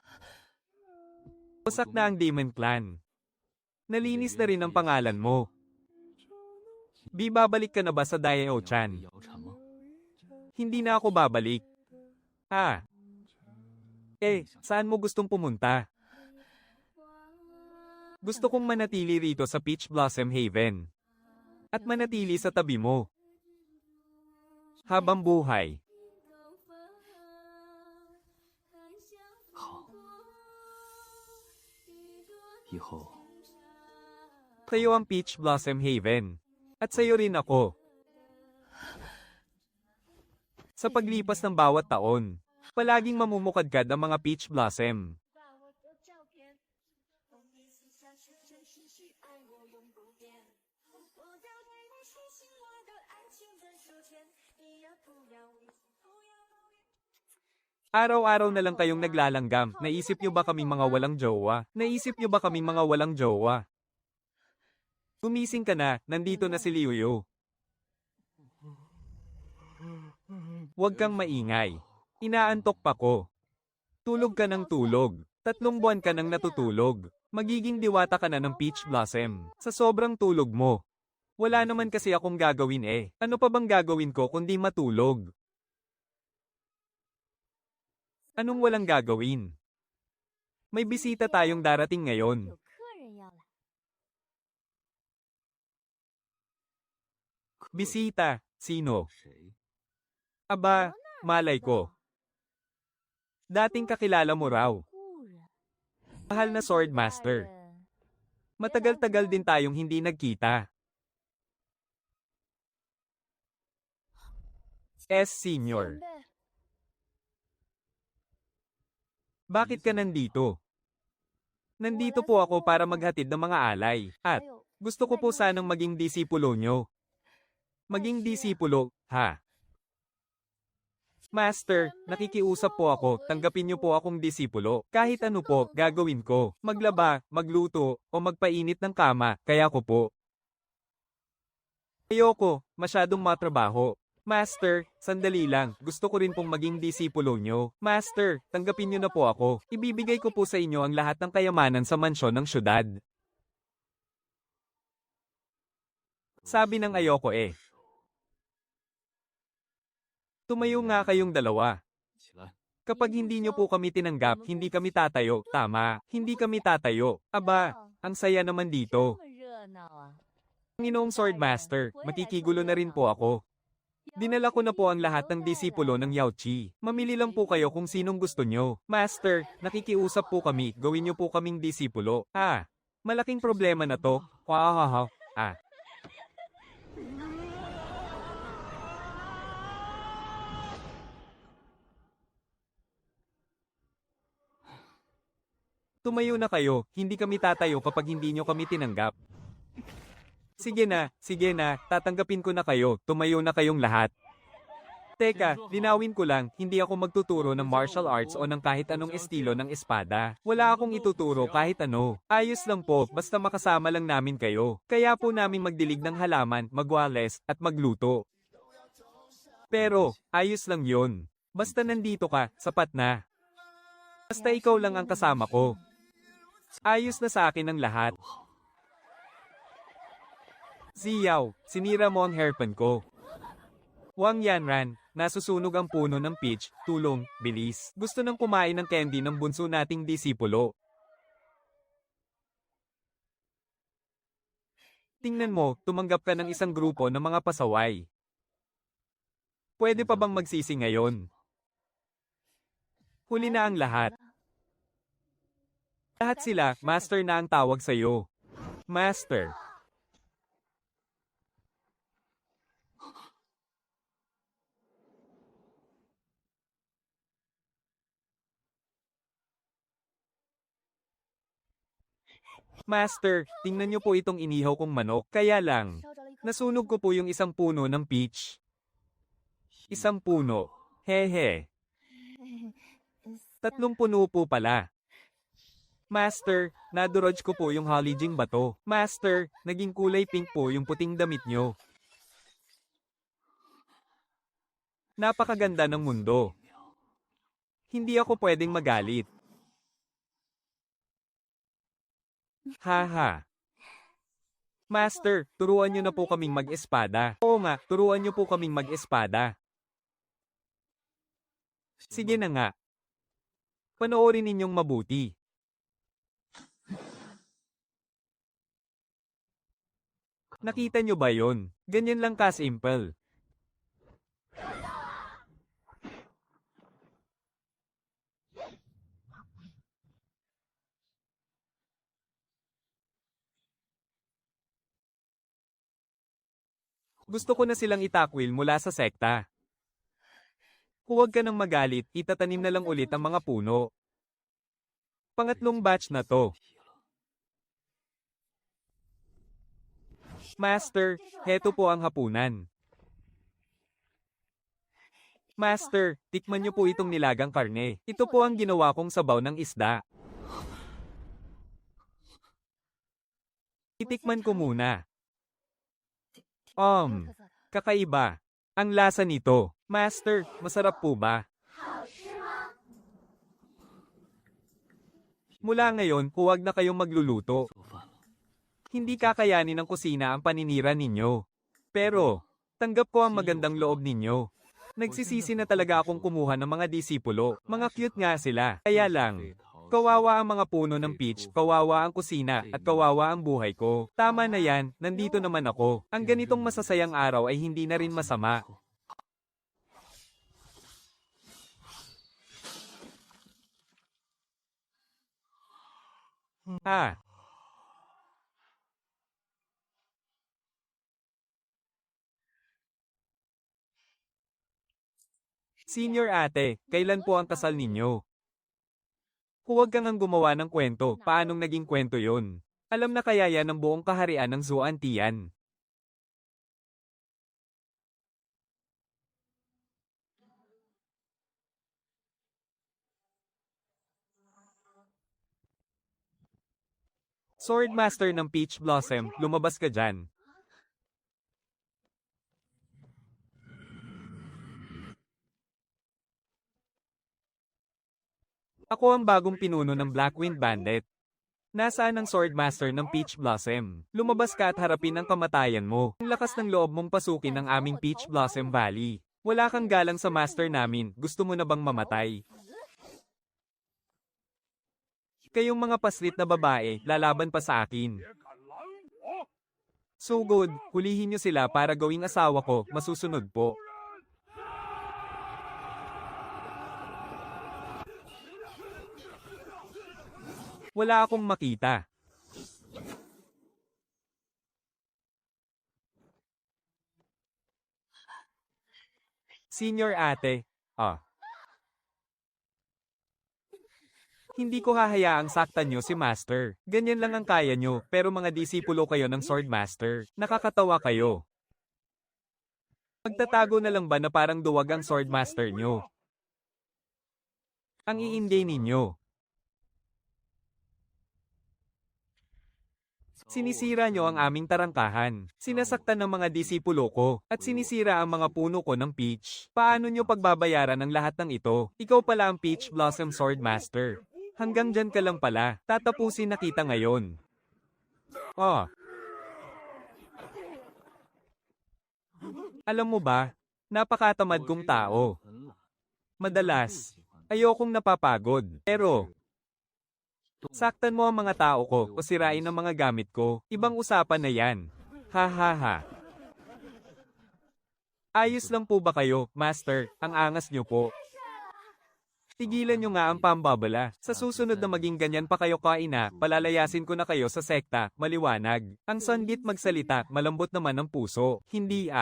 Wasak na ang Demon Clan. Nalinis na rin ang pangalan mo. Babalik ka na ba sa Daeo-chan? Hindi na ako babalik. Saan mo gustong pumunta? Gusto kong manatili rito sa Peach Blossom Haven. At manatili sa tabi mo. Habang buhay. Kayo ang Peach Blossom Haven. At sayo rin ako. Sa paglipas ng bawat taon, palaging mamumukadkad ang mga peach blossom. Araw-araw na lang kayong naglalanggam. Naisip niyo ba kaming mga walang jowa? Naisip niyo ba kaming mga walang jowa? Gumising ka na, nandito na si Liuyo. Huwag kang maingay. Inaantok pa ko. Tulog ka ng tulog. 3 buwan ka nang natutulog. Magiging diwata ka na ng peach blossom. Sa sobrang tulog mo. Wala naman kasi akong gagawin eh. Ano pa bang gagawin ko kundi matulog? Anong walang gagawin? May bisita tayong darating ngayon. Bisita? Sino? Aba, malay ko. Dating kakilala mo raw. Mahal na Sword Master. Matagal-tagal din tayong hindi nagkita. Senior. Bakit ka nandito? Nandito po ako para maghatid ng mga alay. At gusto ko po sanang maging disipulo nyo. Maging disipulo, ha? Master, nakikiusap po ako, tanggapin niyo po akong disipulo. Kahit ano po, gagawin ko. Maglaba, magluto, o magpainit ng kama, kaya ko po. Ayoko, masyadong matrabaho. Master, sandali lang, gusto ko rin pong maging disipulo nyo. Master, tanggapin nyo na po ako. Ibibigay ko po sa inyo ang lahat ng kayamanan sa mansyon ng syudad. Sabi ng ayoko eh. Tumayo nga kayong dalawa. Kapag hindi nyo po kami tinanggap, hindi kami tatayo. Tama, hindi kami tatayo. Aba, ang saya naman dito. 这么热闹啊！ Panginoong Swordmaster, makikigulo na rin po ako. Dinala ko na po ang lahat ng disipulo ng Yao Chi. Mamili lang po kayo kung sinong gusto nyo. Master, nakikiusap po kami, gawin nyo po kaming disipulo. Malaking problema na to. Wow. Tumayo na kayo, hindi kami tatayo kapag hindi nyo kami tinanggap. Sige na, tatanggapin ko na kayo, tumayo na kayong lahat. Teka, linawin ko lang, hindi ako magtuturo ng martial arts o ng kahit anong estilo ng espada. Wala akong ituturo kahit ano. Ayos lang po, basta makasama lang namin kayo. Kaya po namin magdilig ng halaman, magwales, at magluto. Pero, ayos lang yon. Basta nandito ka, sapat na. Basta ikaw lang ang kasama ko. Ayos na sa akin ang lahat. Ziyaw, sinira mo ang hairpin ko. Wang Yanran, nasusunog ang puno ng peach, tulong, bilis. Gusto nang kumain ng candy ng bunso nating disipulo. Tingnan mo, tumanggap ka ng isang grupo ng mga pasaway. Pwede pa bang magsisi ngayon? Huli na ang lahat. Lahat sila, Master na ang tawag sa'yo. Master. Master, tingnan niyo po itong inihaw kong manok. Kaya lang, 烧着了一颗 nasunog ko po yung isang puno ng peach. Isang puno. Hehe. 3 puno po pala. Master, naduroj ko po yung halijing bato. Master, naging kulay pink po yung puting damit nyo. Napakaganda ng mundo. Hindi ako pwedeng magalit. Haha. Master, turuan nyo na po kaming mag-espada. Oo nga, turuan nyo po kaming mag-espada. Sige na nga. Panoorin ninyong mabuti. Nakita nyo ba yon? Ganyan lang ka-simple. Gusto ko na silang itakwil mula sa sekta. Huwag ka nang magalit, itatanim na lang ulit ang mga puno. Pangatlong batch na to. Master, heto po ang hapunan. Master, tikman niyo po itong nilagang karne. Ito po ang ginawa kong sabaw ng isda. Itikman ko muna. 挺有特色的。 Kakaiba. Ang lasa nito. Master, masarap po ba? Mula ngayon, huwag na kayong magluluto. Hindi kakayanin ng kusina ang paninira ninyo. Pero, tanggap ko ang magandang loob ninyo. Nagsisisi na talaga akong kumuha ng mga disipulo. Mga cute nga sila. Kaya lang, kawawa ang mga puno ng peach, kawawa ang kusina, at kawawa ang buhay ko. Tama na yan, nandito naman ako. Ang ganitong masasayang araw ay hindi na rin masama. Senior ate, kailan po ang kasal ninyo? Huwag kang ang gumawa ng kwento, paanong naging kwento yon? Alam na kaya yan ng buong kaharian ng Zuantian. Swordmaster ng Peach Blossom, lumabas ka dyan. Ako ang bagong pinuno ng Blackwind Bandit. Nasaan ang Swordmaster ng Peach Blossom? Lumabas ka at harapin ang kamatayan mo. Ang lakas ng loob mong pasukin ang aming Peach Blossom Valley. Wala kang galang sa master namin, gusto mo na bang mamatay? Kayong mga paslit na babae, lalaban pa sa akin. So good, hulihin niyo sila para gawing asawa ko, masusunod po. Wala akong makita. Senior ate, hindi ko hahayaang saktan nyo si Master. Ganyan lang ang kaya nyo, pero mga disipulo kayo ng Swordmaster. Nakakatawa kayo. Magtatago na lang ba na parang duwag ang Swordmaster nyo? Ang iinday ninyo. Sinisira nyo ang aming tarangkahan. Sinasaktan ng mga disipulo ko, at sinisira ang mga puno ko ng Peach. Paano nyo pagbabayaran ang lahat ng ito? Ikaw pala ang Peach Blossom Swordmaster. Hanggang dyan ka lang pala. Tatapusin na kita ngayon. Alam mo ba, napakatamad kong tao. Madalas, ayokong napapagod. Pero, saktan mo ang mga tao ko o sirain ang mga gamit ko. Ibang usapan na yan. Ha ha ha. Ayos lang po ba kayo, Master? Ang angas nyo po. Tigilan nyo nga ang pambabala. Sa susunod na maging ganyan pa kayo kaina, palalayasin ko na kayo sa sekta, maliwanag. Ang sanggit magsalita, malambot naman ang puso. Hindi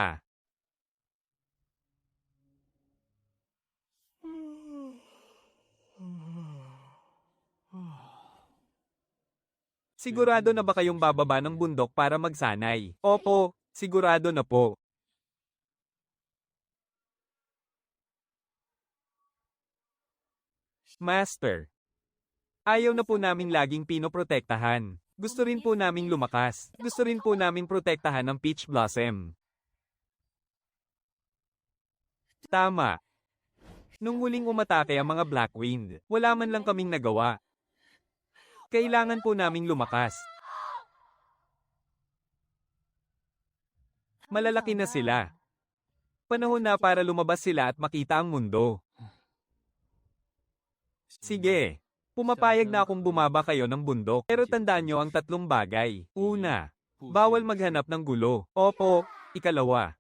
Sigurado na ba kayong bababa ng bundok para magsanay? Opo, sigurado na po. Master, ayaw na po naming laging pinoprotektahan. Gusto rin po naming lumakas. Gusto rin po naming protektahan ng Peach Blossom. Tama. Nung huling umatake ang mga Blackwind, wala man lang kaming nagawa. Kailangan po naming lumakas. Malalaki na sila. Panahon na para lumabas sila at makita ang mundo. Sige, pumapayag na akong bumaba kayo ng bundok. Pero tandaan nyo ang 3 bagay. Una, bawal maghanap ng gulo. Opo, ikalawa.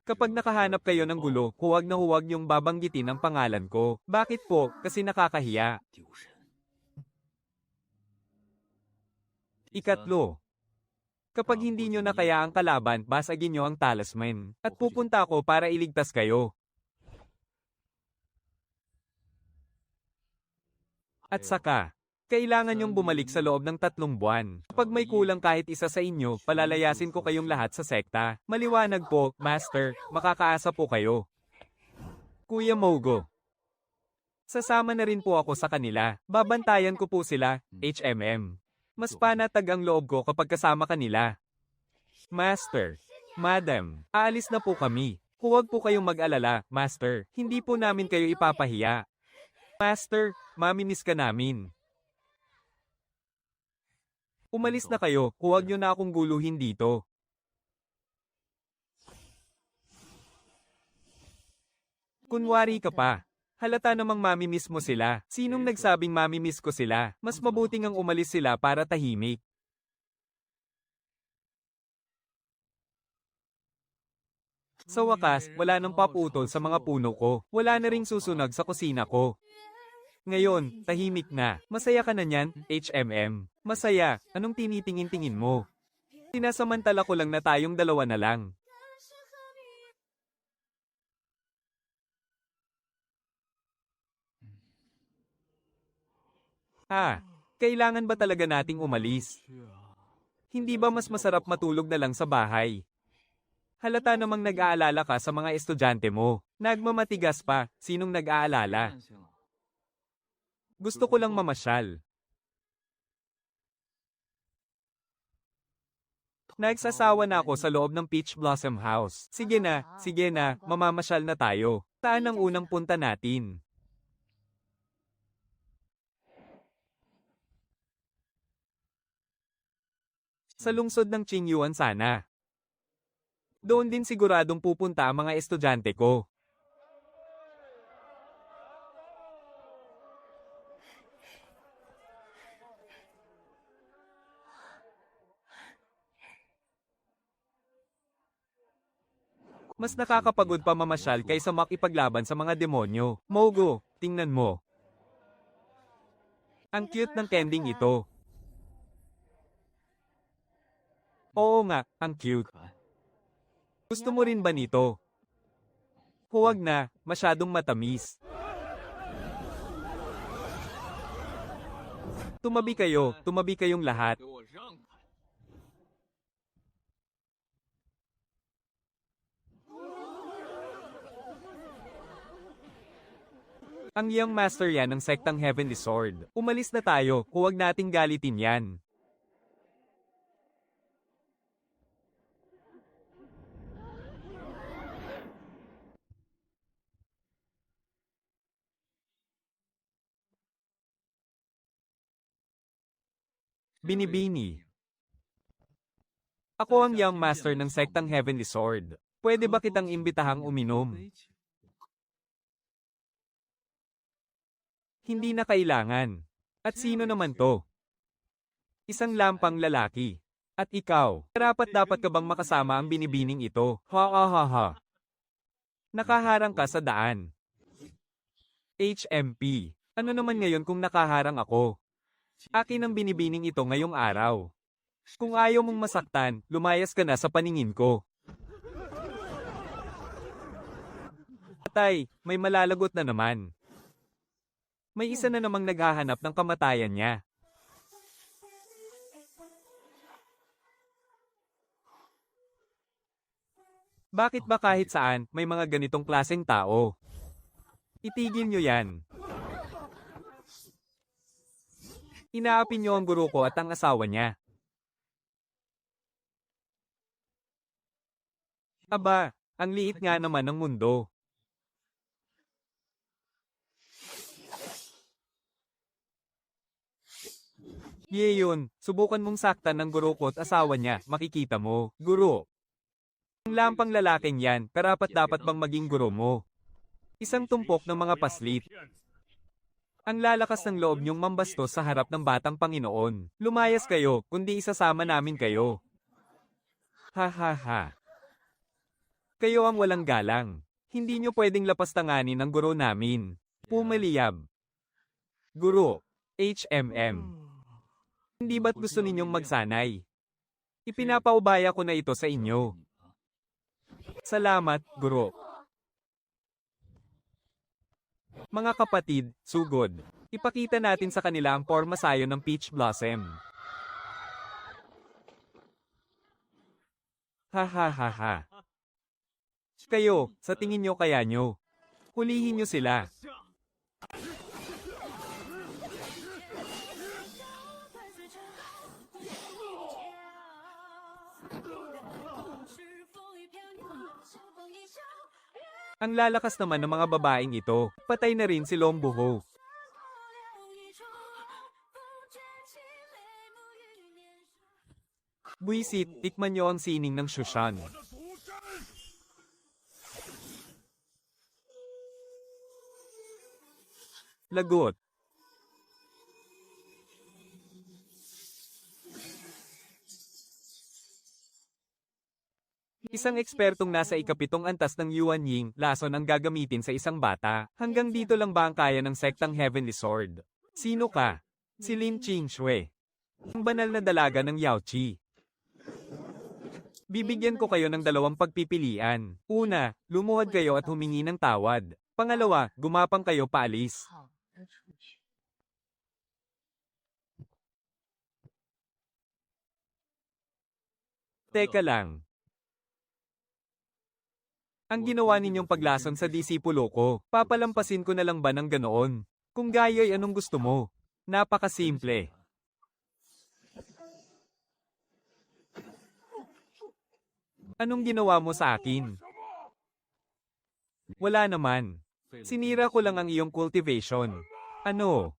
Kapag nakahanap kayo ng gulo, huwag na huwag niyong babanggitin ang pangalan ko. Bakit po? Kasi nakakahiya. Ikatlo, kapag hindi nyo na kaya ang kalaban, basagin nyo ang talisman. At pupunta ako para iligtas kayo. At saka, kailangan nyong bumalik sa loob ng 3 buwan. Kapag may kulang kahit isa sa inyo, palalayasin ko kayong lahat sa sekta. Maliwanag po, Master, makakaasa po kayo. Kuya Mogo. Sasama na rin po ako sa kanila. Babantayan ko po sila, HMM. Mas panatag ang loob ko kapag kasama kanila. Master, Madam, aalis na po kami. Huwag po kayong mag-alala, Master. Hindi po namin kayo ipapahiya. Master, mamimiss ka namin. Umalis na kayo, huwag nyo na akong guluhin dito. Kunwari ka pa. Halata namang mamimiss mo sila. Sinong nagsabing mamimiss ko sila? Mas mabuting ang umalis sila para tahimik. Sa wakas, wala nang paputol sa mga puno ko. Wala na ring susunog sa kusina ko. Ngayon, tahimik na. Masaya ka na niyan, HMM. Masaya. Anong tinitingin-tingin mo? Sinasamantala ko lang na tayong dalawa na lang. Kailangan ba talaga nating umalis? Hindi ba mas masarap matulog na lang sa bahay? Halata namang nag-aalala ka sa mga estudyante mo. Nagmamatigas pa, sinong nag-aalala? Gusto ko lang mamasyal. Nagsasawa na ako sa loob ng Peach Blossom House. Sige na, mamamasyal na tayo. Saan ang unang punta natin? Sa lungsod ng Qingyuan sana. Doon din siguradong pupunta ang mga estudyante ko. Mas nakakapagod pa mamasyal kaysa makipaglaban sa mga demonyo. Mogo, tingnan mo. Ang cute ng kending ito. Oo nga, ang cute. Gusto mo rin ba nito? Huwag na, masyadong matamis. Tumabi kayong lahat. Ang young master yan ng sektang Heavenly Sword. Umalis na tayo, huwag nating galitin yan. Binibini. Ako ang young master ng sektang Heavenly Sword. Pwede ba kitang imbitahang uminom? Hindi na kailangan. At sino naman to? Isang lampang lalaki. At ikaw, dapat ka bang makasama ang binibining ito? Ha. Nakaharang ka sa daan. HMP. Ano naman ngayon kung nakaharang ako? Akin ang binibining ito ngayong araw. Kung ayaw mong masaktan, lumayas ka na sa paningin ko. Patay, may malalagot na naman. May isa na namang naghahanap ng kamatayan niya. Bakit ba kahit saan may mga ganitong klaseng tao? Itigil nyo yan. Inaapi niyo ang guro ko at ang asawa niya. Aba, ang liit nga naman ng mundo. Yun, subukan mong saktan ng guro ko at asawa niya, makikita mo. Guro. Ang lampang lalaking yan, karapat-dapat bang maging guro mo? Isang tumpok ng mga paslit. Ang lalakas ng loob niyong mambastos sa harap ng batang Panginoon. Lumayas kayo, kundi isasama namin kayo. Ha. Kayo ang walang galang. Hindi niyo pwedeng lapastanganin ang guro namin. Pumaliyab. Guro. HMM. Hindi ba't gusto ninyong magsanay? Ipinapaubaya ko na ito sa inyo. Salamat, guro. Mga kapatid, sugod. Ipakita natin sa kanila ang porma sayo ng Peach Blossom. Ha. Kayo, sa tingin nyo kaya nyo? Hulihin nyo sila. Ang lalakas naman ng mga babaeng ito. Patay na rin si Lombuho. Buisit, tikman nyo ang sining ng Shushan. Lagot. Isang ekspertong nasa ikapitong antas ng Yuan Ying, lason ang gagamitin sa isang bata. Hanggang dito lang ba ang kaya ng sektang Heavenly Sword? Sino ka? Si Lin Qingxue. Ang banal na dalaga ng Yaoqi. Bibigyan ko kayo ng dalawang pagpipilian. Una, lumuhad kayo at humingi ng tawad. Pangalawa, gumapang kayo paalis. 好的出去。 Teka lang. Ang ginawa ninyong paglason sa disipulo ko, papalampasin ko na lang ba ng ganoon? Kung gayo'y anong gusto mo? Napakasimple. Anong ginawa mo sa akin? Wala naman. Sinira ko lang ang iyong cultivation. Ano?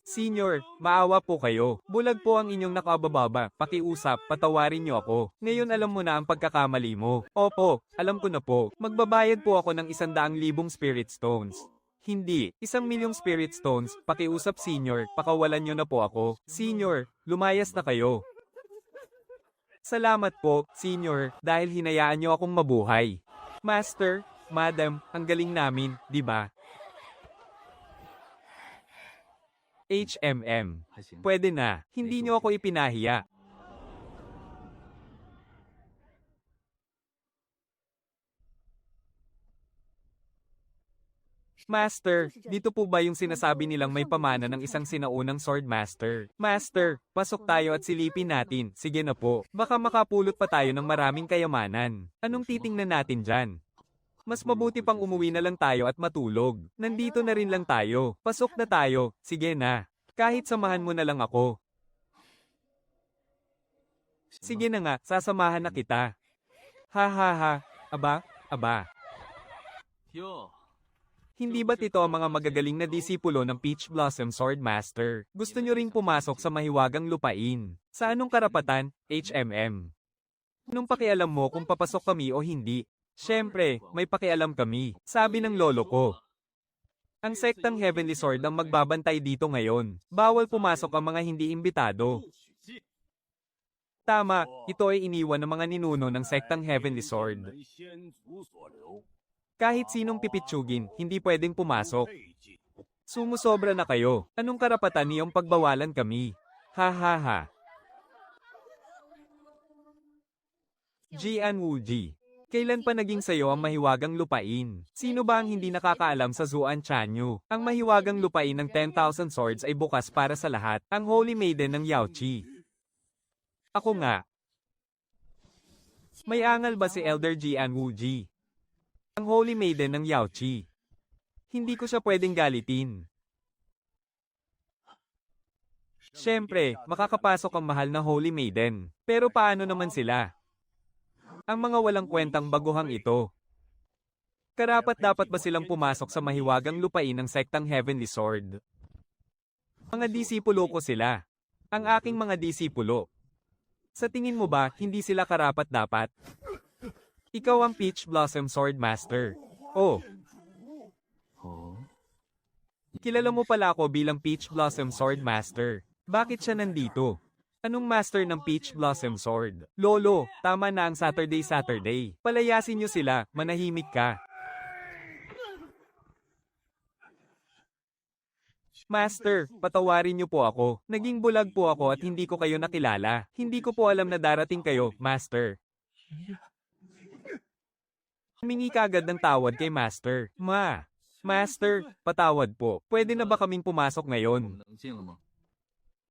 Senior, maawa po kayo. Bulag po ang inyong nakabababa. Pakiusap, patawarin niyo ako. Ngayon alam mo na ang pagkakamali mo. Opo, alam ko na po. Magbabayad po ako ng 100,000 spirit stones. Hindi, 1,000,000 spirit stones. Pakiusap senior, pakawalan niyo na po ako. Senior, lumayas na kayo. Salamat po, senior, dahil hinayaan niyo akong mabuhay. Master, madam, ang galing namin, di ba? HMM. Pwede na, hindi niyo ako ipinahiya. Master, dito po ba yung sinasabi nilang may pamana ng isang sinaunang sword master? Master, pasok tayo at silipin natin. Sige na po. Baka makapulot pa tayo ng maraming kayamanan. Anong titingnan natin dyan? Mas mabuti pang umuwi na lang tayo at matulog. Nandito na rin lang tayo. Pasok na tayo. Sige na. Kahit samahan mo na lang ako. Sige na nga, sasamahan na kita. Ha ha ha. Aba, aba. Hindi ba't ito ang mga magagaling na disipulo ng Peach Blossom Sword Master? Gusto nyo ring pumasok sa mahiwagang lupain. Sa anong karapatan, HMM? Anong pakialam mo kung papasok kami o hindi? Siyempre, may pakialam kami, sabi ng lolo ko. Ang sektang Heavenly Sword ang magbabantay dito ngayon. Bawal pumasok ang mga hindi imbitado. Tama, ito ay iniwan ng mga ninuno ng sektang Heavenly Sword. Kahit sinong pipitsugin, hindi pwedeng pumasok. Sumusobra na kayo. Anong karapatan niyong pagbawalan kami? Ha ha ha. Jian Wuji. Kailan pa naging sayo ang mahiwagang lupain? Sino ba ang hindi nakakaalam sa Zuan Chanyu? Ang mahiwagang lupain ng 10,000 swords ay bukas para sa lahat. Ang Holy Maiden ng Yaoqi. Ako nga. May angal ba si Elder Jian Wuji? Ang Holy Maiden ng Yaoqi. Hindi ko siya pwedeng galitin. Siyempre, makakapasok ang mahal na Holy Maiden. Pero paano naman sila? Ang mga walang kwentang baguhang ito. Karapat-dapat ba silang pumasok sa mahiwagang lupain ng sektang Heavenly Sword? Mga disipulo ko sila. Ang aking mga disipulo. Sa tingin mo ba, hindi sila karapat-dapat? Ikaw ang Peach Blossom Sword Master. Oh. Kilala mo pala ako bilang Peach Blossom Sword Master. Bakit siya nandito? Anong master ng Peach Blossom Sword? Lolo, tama na ang Saturday. Palayasin niyo sila, manahimik ka. Master, patawarin niyo po ako. Naging bulag po ako at hindi ko kayo nakilala. Hindi ko po alam na darating kayo, Master. Humingi kagad ng tawad kay Master. Master, patawad po. Pwede na ba kaming pumasok ngayon?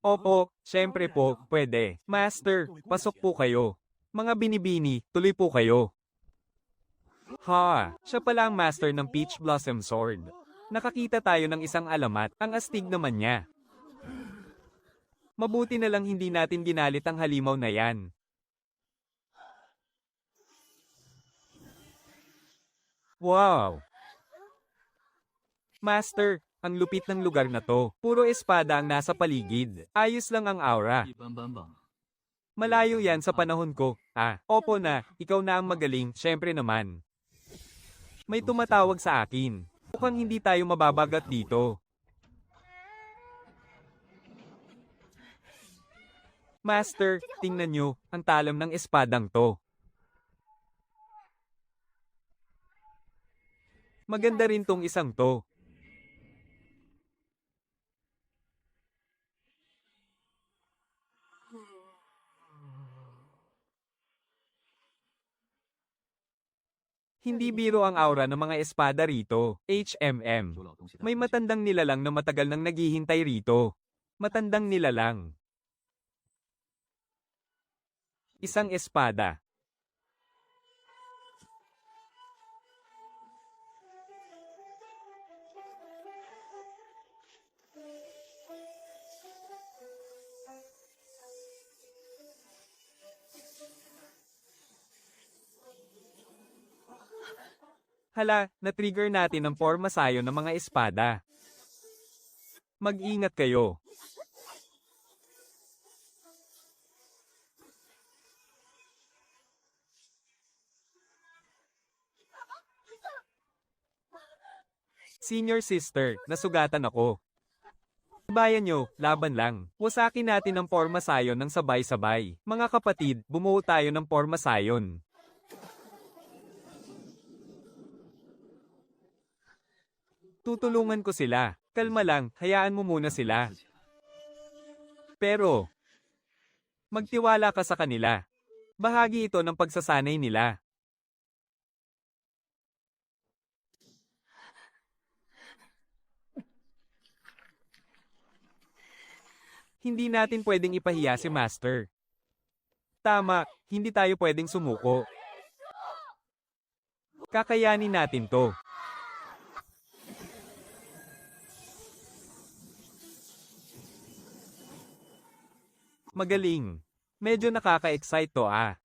Opo, syempre po, pwede. Master, pasok po kayo. Mga binibini, tuloy po kayo. Ha, siya pala ang master ng Peach Blossom Sword. Nakakita tayo ng isang alamat, ang astig naman niya. Mabuti na lang hindi natin ginalit ang halimaw na yan. Wow! Master, ang lupit ng lugar na to. Puro espada ang nasa paligid. Ayos lang ang aura. Malayo yan sa panahon ko. Opo na, ikaw na ang magaling, syempre naman. May tumatawag sa akin. Mukhang hindi tayo mababagat dito. Master, tingnan nyo, ang talam ng espadang to. Maganda rin tong isang to. Hindi biro ang aura ng mga espada rito. HMM. May matandang nilalang na matagal nang naghihintay rito. Matandang nilalang. Isang espada. Hala, na-trigger natin ang pormasayo ng mga espada. Mag-ingat kayo. Senior sister, nasugatan ako. Bayan nyo, laban lang. Wasakin natin ang pormasayon ng sabay-sabay. Mga kapatid, bumuo tayo ng pormasayon. Tutulungan ko sila. Kalma lang, hayaan mo muna sila. Pero, magtiwala ka sa kanila. Bahagi ito ng pagsasanay nila. Hindi natin pwedeng ipahiya si Master. Tama, hindi tayo pwedeng sumuko. Kakayanin natin to. Magaling. Medyo nakaka-excite to ah.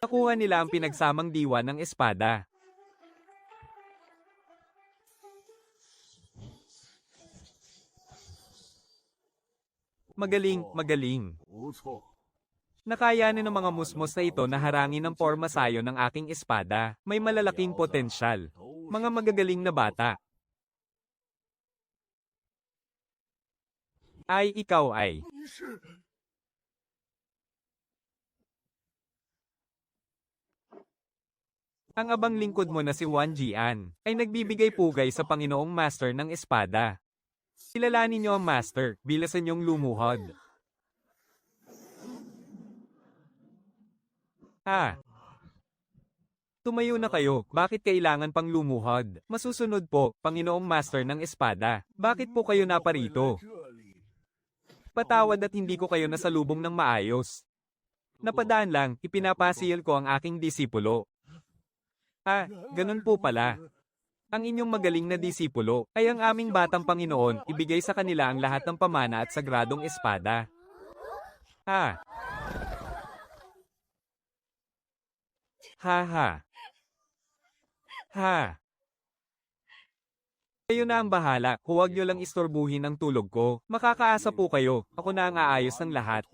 Nakuha nila ang pinagsamang diwa ng espada. Magaling, magaling. Nakayanin ng mga musmos na ito na harangin ang pormasayo ng aking espada. May malalaking potensyal. Mga magagaling na bata. Ay, ikaw ay. Ang abang lingkod mo na si Wan Jian ay nagbibigay pugay sa Panginoong Master ng espada. Kilalanin niyo ang Master, bilasan niyong lumuhod. Tumayo na kayo, bakit kailangan pang lumuhod? Masusunod po, Panginoong Master ng espada. Bakit po kayo naparito? Patawad at hindi ko kayo nasalubong ng maayos. Napadaan lang, ipinapasil ko ang aking disipulo. Ganun po pala. Ang inyong magaling na disipulo ay ang aming batang Panginoon, ibigay sa kanila ang lahat ng pamana at sagradong espada. Kayo na ang bahala, huwag niyo lang istorbuhin ang tulog ko. Makakaasa po kayo, ako na ang aayos ng lahat.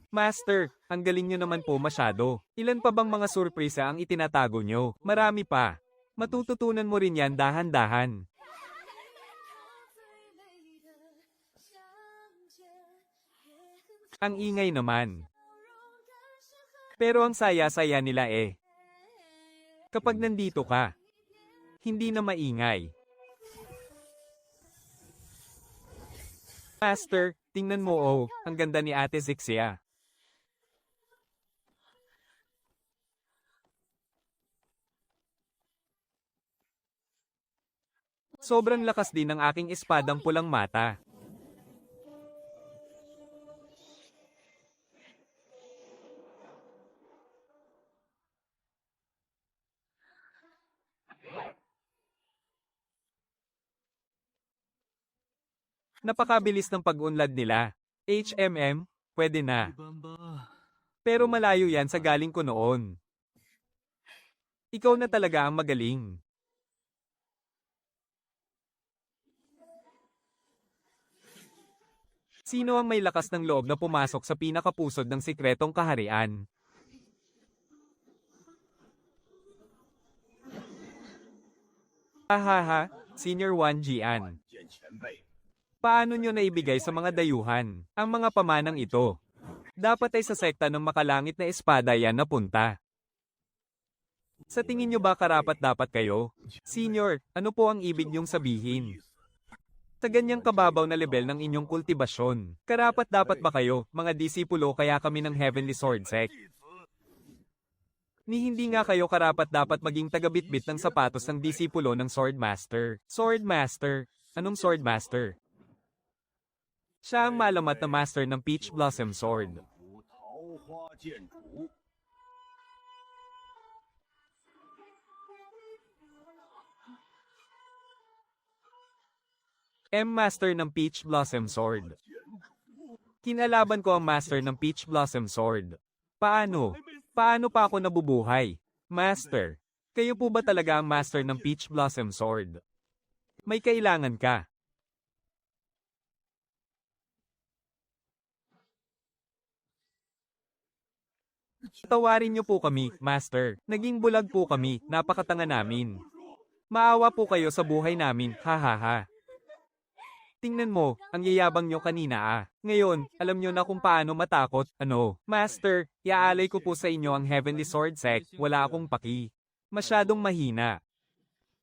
Master, ang galing nyo naman po masyado. Ilan pa bang mga surpresa ang itinatago nyo? Marami pa. Matututunan mo rin yan dahan-dahan. Ang ingay naman. Pero ang saya-saya nila eh. Kapag nandito ka, hindi na maingay. Master, tingnan mo oh, ang ganda ni Ate Zixia. Sobrang lakas din ng aking espadang pulang mata. Napakabilis ng pag-unlad nila. HMM, pwede na. Pero malayo yan sa galing ko noon. Ikaw na talaga ang magaling. Sino ang may lakas ng loob na pumasok sa pinakapusod ng sikretong kaharian? Senior Wan Jian. Paano nyo naibigay sa mga dayuhan ang mga pamanang ito? Dapat ay sa sekta ng makalangit na espada yan napunta. Sa tingin nyo ba karapat-dapat kayo? Senior, ano po ang ibig nyong sabihin? Sa ganyang kababaw na level ng inyong kultibasyon, karapat-dapat ba kayo, mga disipulo kaya kami ng Heavenly Sword Sect? Ni hindi nga kayo karapat-dapat maging tagabitbit ng sapatos ng disipulo ng Sword Master. Sword Master? Anong Sword Master? Siya ang malamat na master ng Peach Blossom Sword. Master ng Peach Blossom Sword. Kinalaban ko ang Master ng Peach Blossom Sword. Paano? Paano pa ako nabubuhay? Master, kayo po ba talaga ang master ng Peach Blossom Sword? May kailangan ka. Tawarin niyo po kami, Master. Naging bulag po kami, napakatanga namin. Maawa po kayo sa buhay namin, hahaha. Tingnan mo, ang yayabang nyo kanina ah. Ngayon, alam nyo na kung paano matakot, ano. Master, iaalay ko po sa inyo ang Heavenly Sword Sect, wala akong paki. Masyadong mahina.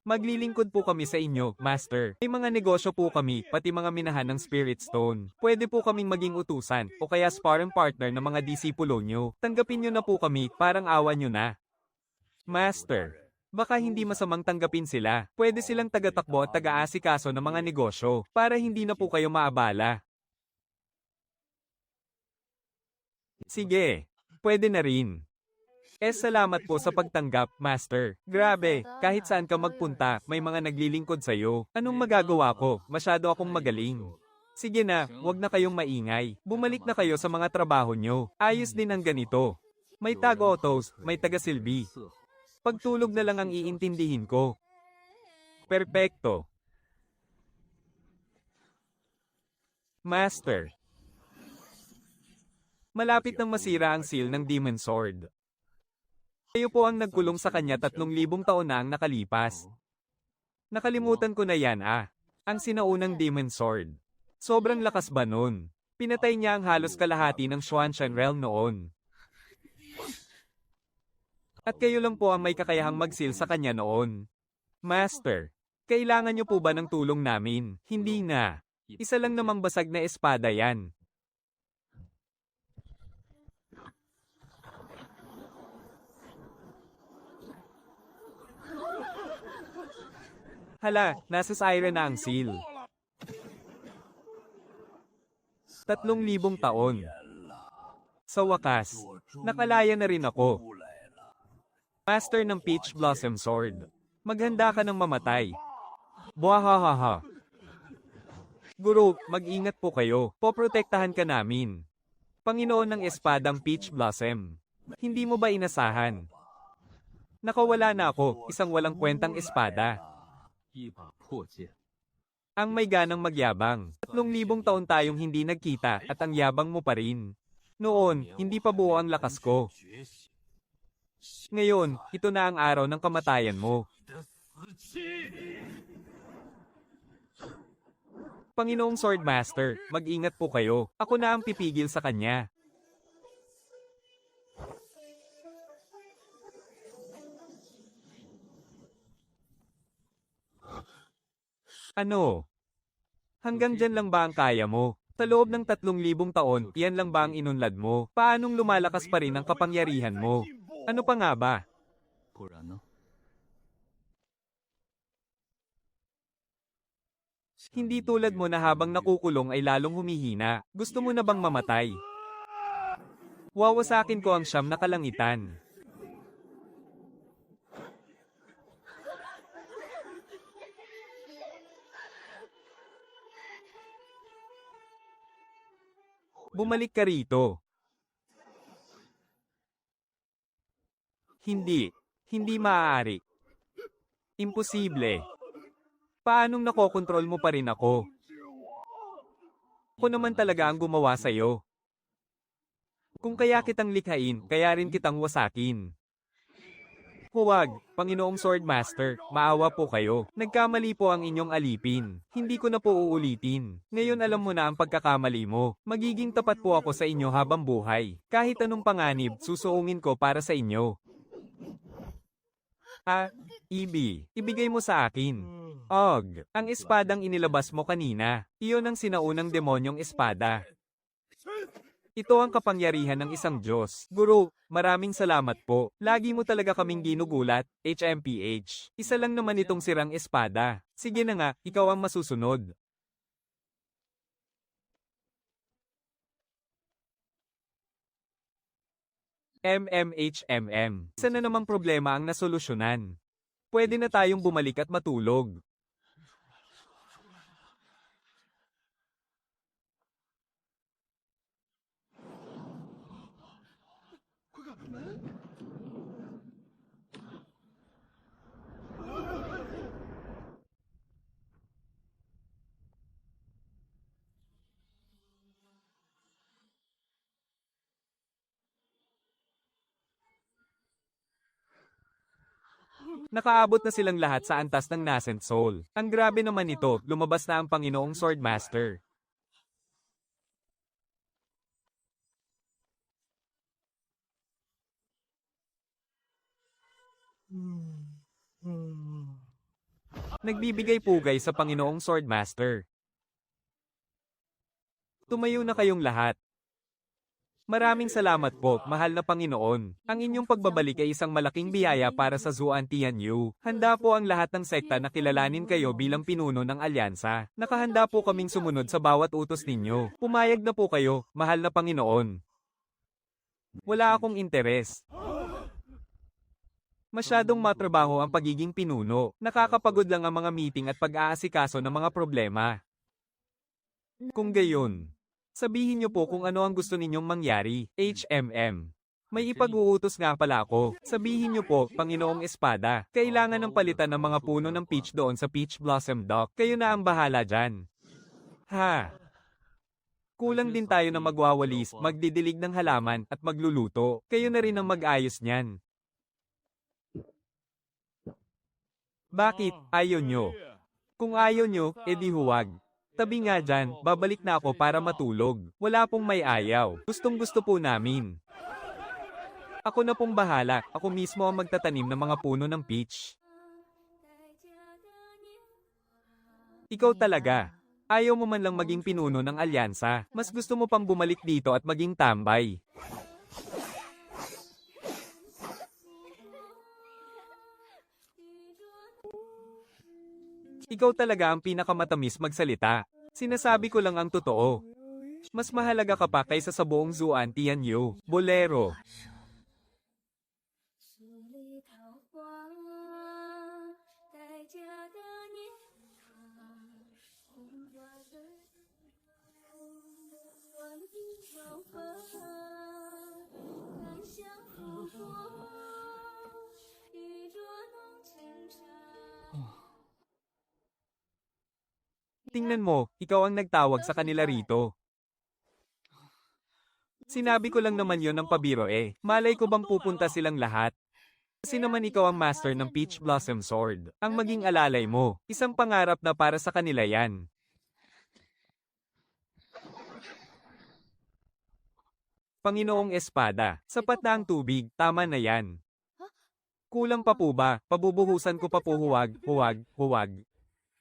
Maglilingkod po kami sa inyo, Master. May mga negosyo po kami, pati mga minahan ng Spirit Stone. Pwede po kaming maging utusan, o kaya sparring partner ng mga disipulo nyo. Tanggapin nyo na po kami, parang awa nyo na. Master, baka hindi masamang tanggapin sila. Pwede silang tagatakbo at taga-asikaso ng mga negosyo, para hindi na po kayo maabala. Sige, pwede na rin. Salamat po sa pagtanggap, Master. Grabe, kahit saan ka magpunta, may mga naglilingkod sa'yo. Anong magagawa ko? Masyado akong magaling. Sige na, wag na kayong maingay. Bumalik na kayo sa mga trabaho nyo. Ayos din ang ganito. May tag-autos, may taga-silbi. Pagtulog na lang ang iintindihin ko. Perpekto. Master. Malapit nang masira ang seal ng Demon Sword. Kayo po ang nagkulong sa kanya 3,000 taon na ang nakalipas. Nakalimutan ko na yan ah. Ang sinaunang Demon Sword. Sobrang lakas ba nun? Pinatay niya ang halos kalahati ng Xuanshan Realm noon. At kayo lang po ang may kakayahang mag-seal sa kanya noon. Master, kailangan niyo po ba ng tulong namin? Hindi na. Isa lang namang basag na espada yan. Hala, nasa siren na ang seal. 3,000 taon. Sa wakas, nakalaya na rin ako. Master ng Peach Blossom Sword. Maghanda ka ng mamatay. Buhahaha. Guru, mag-ingat po kayo. Poprotektahan ka namin. Panginoon ng Espadang Peach Blossom. Hindi mo ba inasahan? Nakawala na ako, isang walang kwentang espada. Ang may ganang magyabang. 3,000 taon tayong hindi nagkita at ang yabang mo pa rin. Noon, hindi pa buo ang lakas ko. Ngayon, ito na ang araw ng kamatayan mo. Panginoong Swordmaster, mag-ingat po kayo. Ako na ang pipigil sa kanya. Ano? Hanggang dyan lang ba ang kaya mo? Sa loob ng 3,000 taon, yan lang ba ang inunlad mo? Paanong lumalakas pa rin ang kapangyarihan mo? Ano pa nga ba? Hindi tulad mo na habang nakukulong ay lalong humihina. Gusto mo na bang mamatay? Wawasakin ko ang siyam na kalangitan. Bumalik ka rito. Hindi. Hindi maaari. Imposible. Paanong nakokontrol mo pa rin ako? Ako naman talaga ang gumawa sa'yo. Kung kaya kitang likhain, kaya rin kitang wasakin. Huwag, Panginoong Swordmaster, maawa po kayo. Nagkamali po ang inyong alipin. Hindi ko na po uulitin. Ngayon alam mo na ang pagkakamali mo. Magiging tapat po ako sa inyo habang buhay. Kahit anong panganib, susuungin ko para sa inyo. Ibigay mo sa akin. Og, ang espadang inilabas mo kanina. Iyon ang sinaunang demonyong espada. Ito ang kapangyarihan ng isang Diyos. Guru, maraming salamat po. Lagi mo talaga kaming ginugulat, HMPH. Isa lang naman itong sirang espada. Sige na nga, ikaw ang masusunod. Isa na namang problema ang nasolusyonan. Pwede na tayong bumalik at matulog. Nakaabot na silang lahat sa antas ng Nascent Soul. Ang grabe naman ito, lumabas na ang Panginoong Swordmaster. Nagbibigay pugay sa Panginoong Swordmaster. Tumayo na kayong lahat. Maraming salamat po, mahal na Panginoon. Ang inyong pagbabalik ay isang malaking biyaya para sa Zuan Tianyu. Handa po ang lahat ng sekta na kilalanin kayo bilang pinuno ng alyansa. Nakahanda po kaming sumunod sa bawat utos ninyo. Pumayag na po kayo, mahal na Panginoon. Wala akong interes. Masyadong matrabaho ang pagiging pinuno. Nakakapagod lang ang mga meeting at pag-aasikaso ng mga problema. Kung gayon, sabihin niyo po kung ano ang gusto ninyong mangyari, HMM. May ipag-uutos nga pala ako. Sabihin niyo po, Panginoong Espada, kailangan ng palitan ng mga puno ng peach doon sa Peach Blossom Dock. Kayo na ang bahala dyan. Ha? Kulang din tayo na magwawalis, magdidilig ng halaman, at magluluto. Kayo na rin ang mag-ayos niyan. Bakit? Ayaw nyo. Kung ayaw nyo, edi huwag. Tabi nga dyan, babalik na ako para matulog. Wala pong may ayaw. Gustong gusto po namin. Ako na pong bahala, ako mismo ang magtatanim ng mga puno ng peach. Ikaw talaga. Ayaw mo man lang maging pinuno ng alyansa. Mas gusto mo pang bumalik dito at maging tambay. Ikaw talaga ang pinakamatamis magsalita. Sinasabi ko lang ang totoo. Mas mahalaga ka pa kaysa sa buong Zuan Tianyu. Bolero. Tingnan mo, ikaw ang nagtawag sa kanila rito. Sinabi ko lang naman yon ng pabiro eh. Malay ko bang pupunta silang lahat? Kasi naman ikaw ang master ng Peach Blossom Sword. Ang maging alalay mo. Isang pangarap na para sa kanila yan. Panginoong Espada, sapat na ang tubig, tama na yan. Kulang pa po ba? Pabubuhusan ko pa po huwag, huwag, huwag.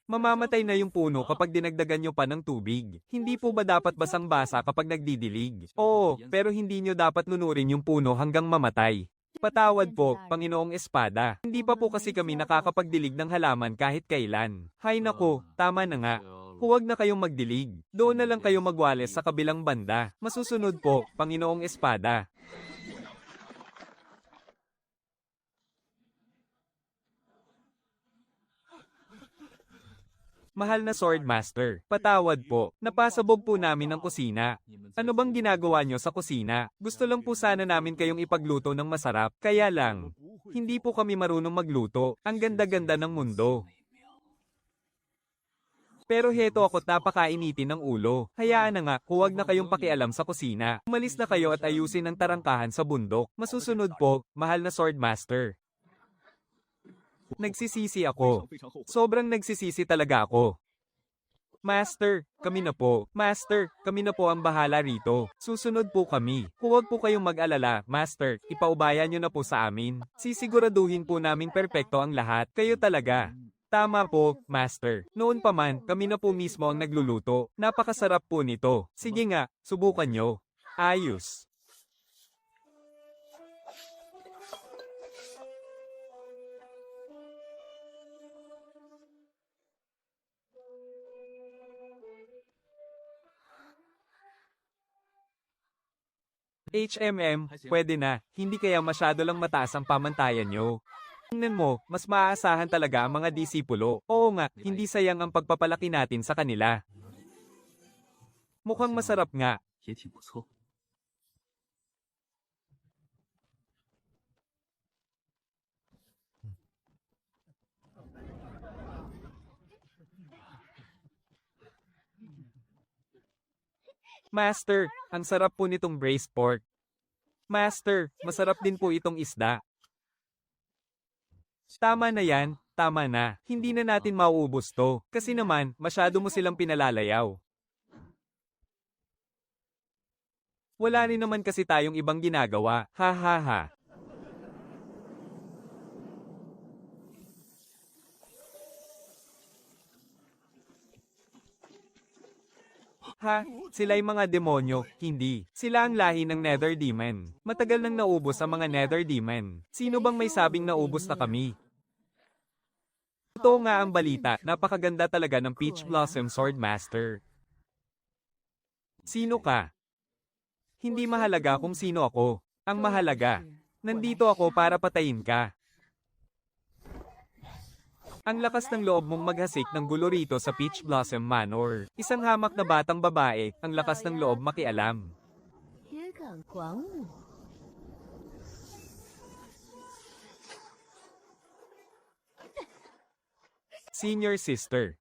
Mamamatay na yung puno kapag dinagdagan nyo pa ng tubig. Hindi po ba dapat basang-basa kapag nagdidilig? Oo, pero hindi nyo dapat nunurin yung puno hanggang mamatay. Patawad po, Panginoong Espada. Hindi pa po kasi kami nakakapagdilig ng halaman kahit kailan. Hay nako, tama na nga. Huwag na kayong magdilig. Doon na lang kayo magwales sa kabilang banda. Masusunod po, Panginoong Espada. Mahal na Swordmaster, patawad po. Napasabog po namin ang kusina. Ano bang ginagawa nyo sa kusina? Gusto lang po sana namin kayong ipagluto ng masarap. Kaya lang, hindi po kami marunong magluto. Ang ganda-ganda ng mundo. Pero heto ako't napakainitin ng ulo. Hayaan na nga, huwag na kayong pakialam sa kusina. Umalis na kayo at ayusin ang tarangkahan sa bundok. Masusunod po, mahal na Swordmaster. Nagsisisi ako. Sobrang nagsisisi talaga ako. Master, kami na po. Master, kami na po ang bahala rito. Susunod po kami. Huwag po kayong mag-alala, Master. Ipaubaya nyo na po sa amin. Sisiguraduhin po namin perpekto ang lahat. Kayo talaga. Tama po, Master. Noon pa man, kami na po mismo ang nagluluto. Napakasarap po nito. Sige nga, subukan nyo. Ayos. HMM, pwede na. Hindi kaya masyado lang mataas ang pamantayan nyo. Tingnan mo, mas maaasahan talaga ang mga disipulo. Oo nga, hindi sayang ang pagpapalaki natin sa kanila. Mukhang masarap nga. Master, ang sarap po nitong braised pork. Master, masarap din po itong isda. Tama na yan, tama na. Hindi na natin mauubos to. Kasi naman, masyado mo silang pinalalayaw. Wala rin naman kasi tayong ibang ginagawa. Ha ha ha. Ha? Sila'y mga demonyo, hindi. Sila ang lahi ng Nether Demon. Matagal nang naubos ang mga Nether Demon. Sino bang may sabing naubos na kami? Totoo nga ang balita, napakaganda talaga ng Peach Blossom Swordmaster. Sino ka? Hindi mahalaga kung sino ako. Ang mahalaga, nandito ako para patayin ka. Ang lakas ng loob mong maghasik ng gulo rito sa Peach Blossom Manor. Isang hamak na batang babae, ang lakas ng loob makialam. 也敢管我？ Senior sister.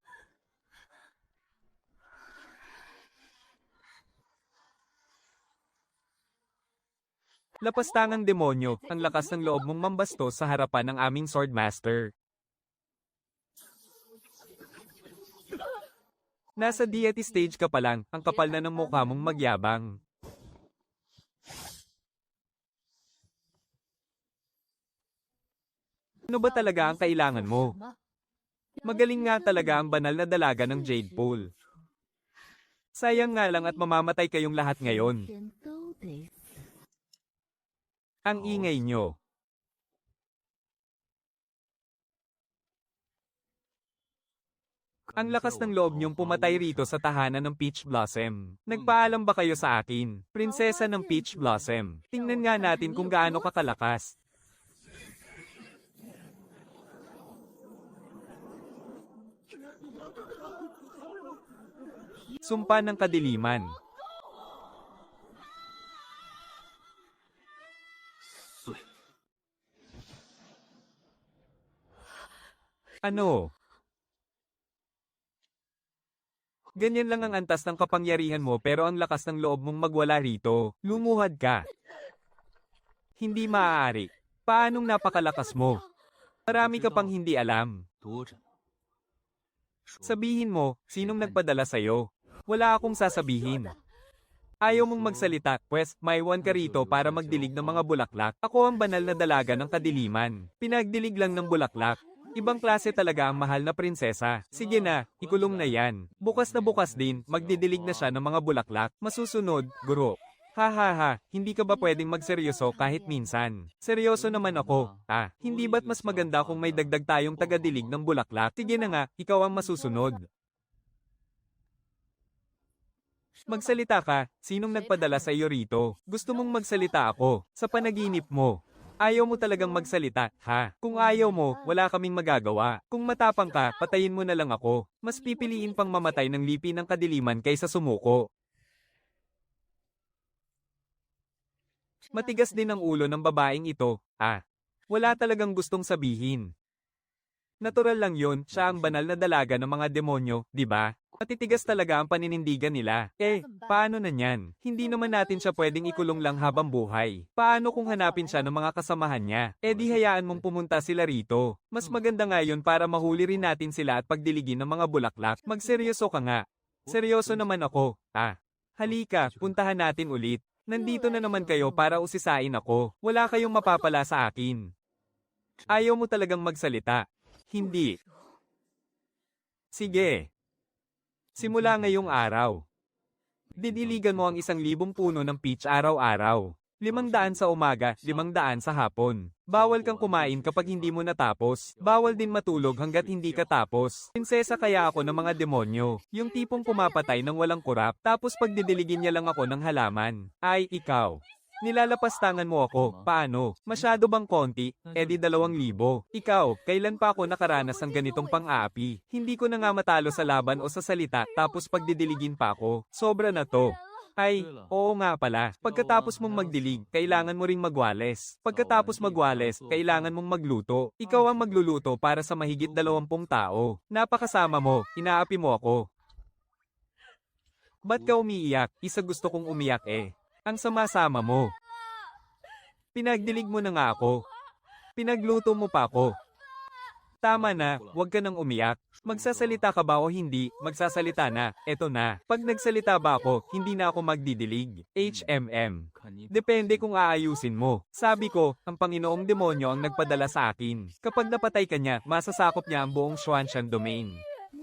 Lapastangang demonyo, ang lakas ng loob mong mambastos sa harapan ng aming Swordmaster. Nasa deity stage ka pa lang, ang kapal na ng mukha mong magyabang. Ano ba talaga ang kailangan mo? Magaling nga talaga ang banal na dalaga ng Jade Pool. Sayang nga lang at mamamatay kayong lahat ngayon. 天都得死。 Ang ingay nyo. Ang lakas ng loob niyong pumatay rito sa tahanan ng Peach Blossom. Nagpaalam ba kayo sa akin, prinsesa ng Peach Blossom? Tingnan nga natin kung gaano kakalakas. Sumpa ng kadiliman. Ano? Ganyan lang ang antas ng kapangyarihan mo pero ang lakas ng loob mong magwala rito. Lumuhad ka. Hindi maaari. Paanong napakalakas mo? Marami ka pang hindi alam. 多着呢。 Sabihin mo, sinong nagpadala sa'yo? Wala akong sasabihin. Ayaw mong magsalita, pwes, maiwan ka rito para magdilig ng mga bulaklak. Ako ang banal na dalaga ng kadiliman. Pinagdilig lang ng bulaklak. Ibang klase talaga ang mahal na prinsesa. Sige na, ikulong na yan. Bukas na bukas din, magdidilig na siya ng mga bulaklak. Masusunod, guro. Ha ha ha, hindi ka ba pwedeng magseryoso kahit minsan? Seryoso naman ako. Hindi ba't mas maganda kung may dagdag tayong tagadilig ng bulaklak? Sige na nga, ikaw ang masusunod. Magsalita ka, sinong nagpadala sa iyo rito? Gusto mong magsalita ako, sa panaginip mo. Ayaw mo talagang magsalita, ha? Kung ayaw mo, wala kaming magagawa. Kung matapang ka, patayin mo na lang ako. Mas pipiliin pang mamatay ng lipi ng kadiliman kaysa sumuko. Matigas din ang ulo ng babaeng ito, Wala talagang gustong sabihin. Natural lang yon, siya ang banal na dalaga ng mga demonyo, di ba? Matitigas talaga ang paninindigan nila. Paano na niyan? Hindi naman natin siya pwedeng ikulong lang habang buhay. Paano kung hanapin siya ng mga kasamahan niya? Di hayaan mong pumunta sila rito. Mas maganda nga yun para mahuli rin natin sila at pagdiligin ng mga bulaklak. Magseryoso ka nga. Seryoso naman ako. Halika, puntahan natin ulit. Nandito na naman kayo para usisain ako. Wala kayong mapapala sa akin. Ayaw mo talagang magsalita. Hindi. Sige. Simula ngayong araw. Didiligan mo ang 1,000 puno ng peach araw-araw. 500 sa umaga, 500 sa hapon. Bawal kang kumain kapag hindi mo natapos. Bawal din matulog hanggat hindi ka tapos. Prinsesa kaya ako ng mga demonyo. Yung tipong pumapatay ng walang kurap, tapos pagdidiligin niya lang ako ng halaman. Ay, ikaw. Nilalapastangan mo ako, paano? Masyado bang konti? Di 2,000. Ikaw, kailan pa ako nakaranas ng ganitong pang-aapi? Hindi ko na nga matalo sa laban o sa salita, tapos pagdidiligin pa ako. Sobra na to. Ay, oo nga pala. Pagkatapos mong magdilig, kailangan mo ring magwales. Pagkatapos magwales, kailangan mong magluto. Ikaw ang magluluto para sa mahigit 20 tao. Napakasama mo, inaapi mo ako. Ba't ka umiiyak? Isa gusto kong umiyak Ang sama-sama mo. Pinagdilig mo na nga ako. Pinagluto mo pa ako. Tama na, huwag ka nang umiyak. Magsasalita ka ba o hindi, magsasalita na, eto na. Pag nagsalita ba ako, hindi na ako magdidilig. HMM. Depende kung aayusin mo. Sabi ko, ang Panginoong Demonyo ang nagpadala sa akin. Kapag napatay ka niya, masasakop niya ang buong Xuanshan domain.